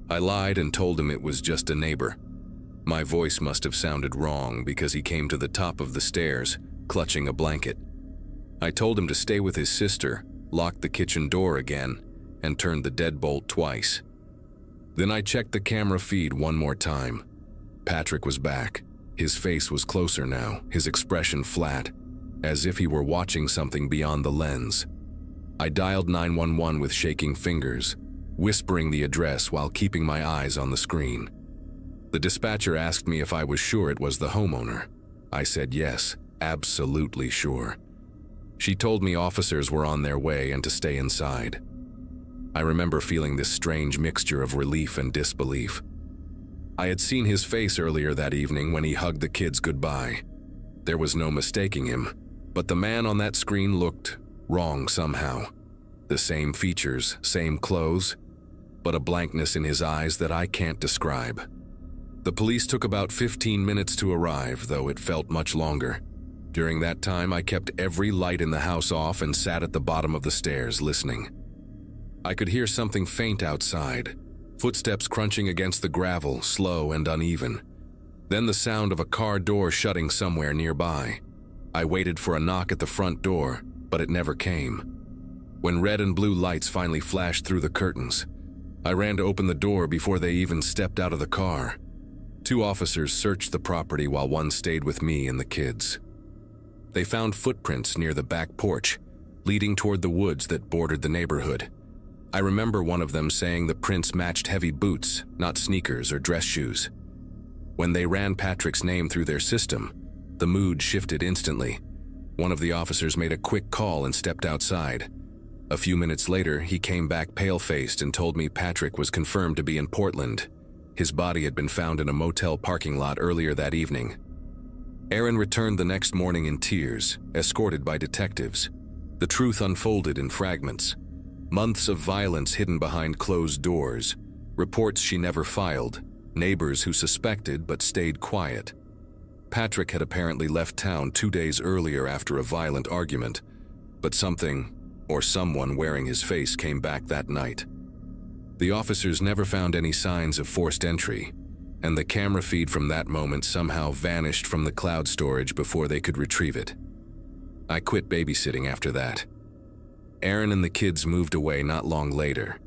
I lied and told him it was just a neighbor. My voice must have sounded wrong because he came to the top of the stairs, clutching a blanket. I told him to stay with his sister, locked the kitchen door again, and turned the deadbolt twice. Then I checked the camera feed one more time. Patrick was back. His face was closer now, his expression flat, as if he were watching something beyond the lens. I dialed 911 with shaking fingers, whispering the address while keeping my eyes on the screen. The dispatcher asked me if I was sure it was the homeowner. I said yes, absolutely sure. She told me officers were on their way and to stay inside. I remember feeling this strange mixture of relief and disbelief. I had seen his face earlier that evening when he hugged the kids goodbye. There was no mistaking him, but the man on that screen looked wrong somehow. The same features, same clothes, but a blankness in his eyes that I can't describe. The police took about 15 minutes to arrive, though it felt much longer. During that time, I kept every light in the house off and sat at the bottom of the stairs listening. I could hear something faint outside, footsteps crunching against the gravel, slow and uneven. Then the sound of a car door shutting somewhere nearby. I waited for a knock at the front door, but it never came. When red and blue lights finally flashed through the curtains, I ran to open the door before they even stepped out of the car. 2 officers searched the property while one stayed with me and the kids. They found footprints near the back porch, leading toward the woods that bordered the neighborhood. I remember one of them saying the prints matched heavy boots, not sneakers or dress shoes. When they ran Patrick's name through their system, the mood shifted instantly. One of the officers made a quick call and stepped outside. A few minutes later, he came back pale-faced and told me Patrick was confirmed to be in Portland. His body had been found in a motel parking lot earlier that evening. Erin returned the next morning in tears, escorted by detectives. The truth unfolded in fragments. Months of violence hidden behind closed doors, reports she never filed, neighbors who suspected but stayed quiet. Patrick had apparently left town 2 days earlier after a violent argument, but something or someone wearing his face came back that night. The officers never found any signs of forced entry, and the camera feed from that moment somehow vanished from the cloud storage before they could retrieve it. I quit babysitting after that. Aaron and the kids moved away not long later.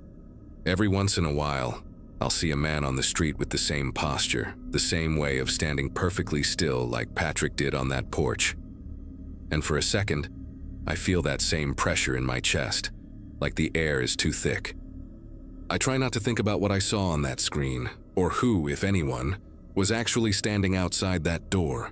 Every once in a while, I'll see a man on the street with the same posture, the same way of standing perfectly still like Patrick did on that porch. And for a second, I feel that same pressure in my chest, like the air is too thick. I try not to think about what I saw on that screen, or who, if anyone, was actually standing outside that door.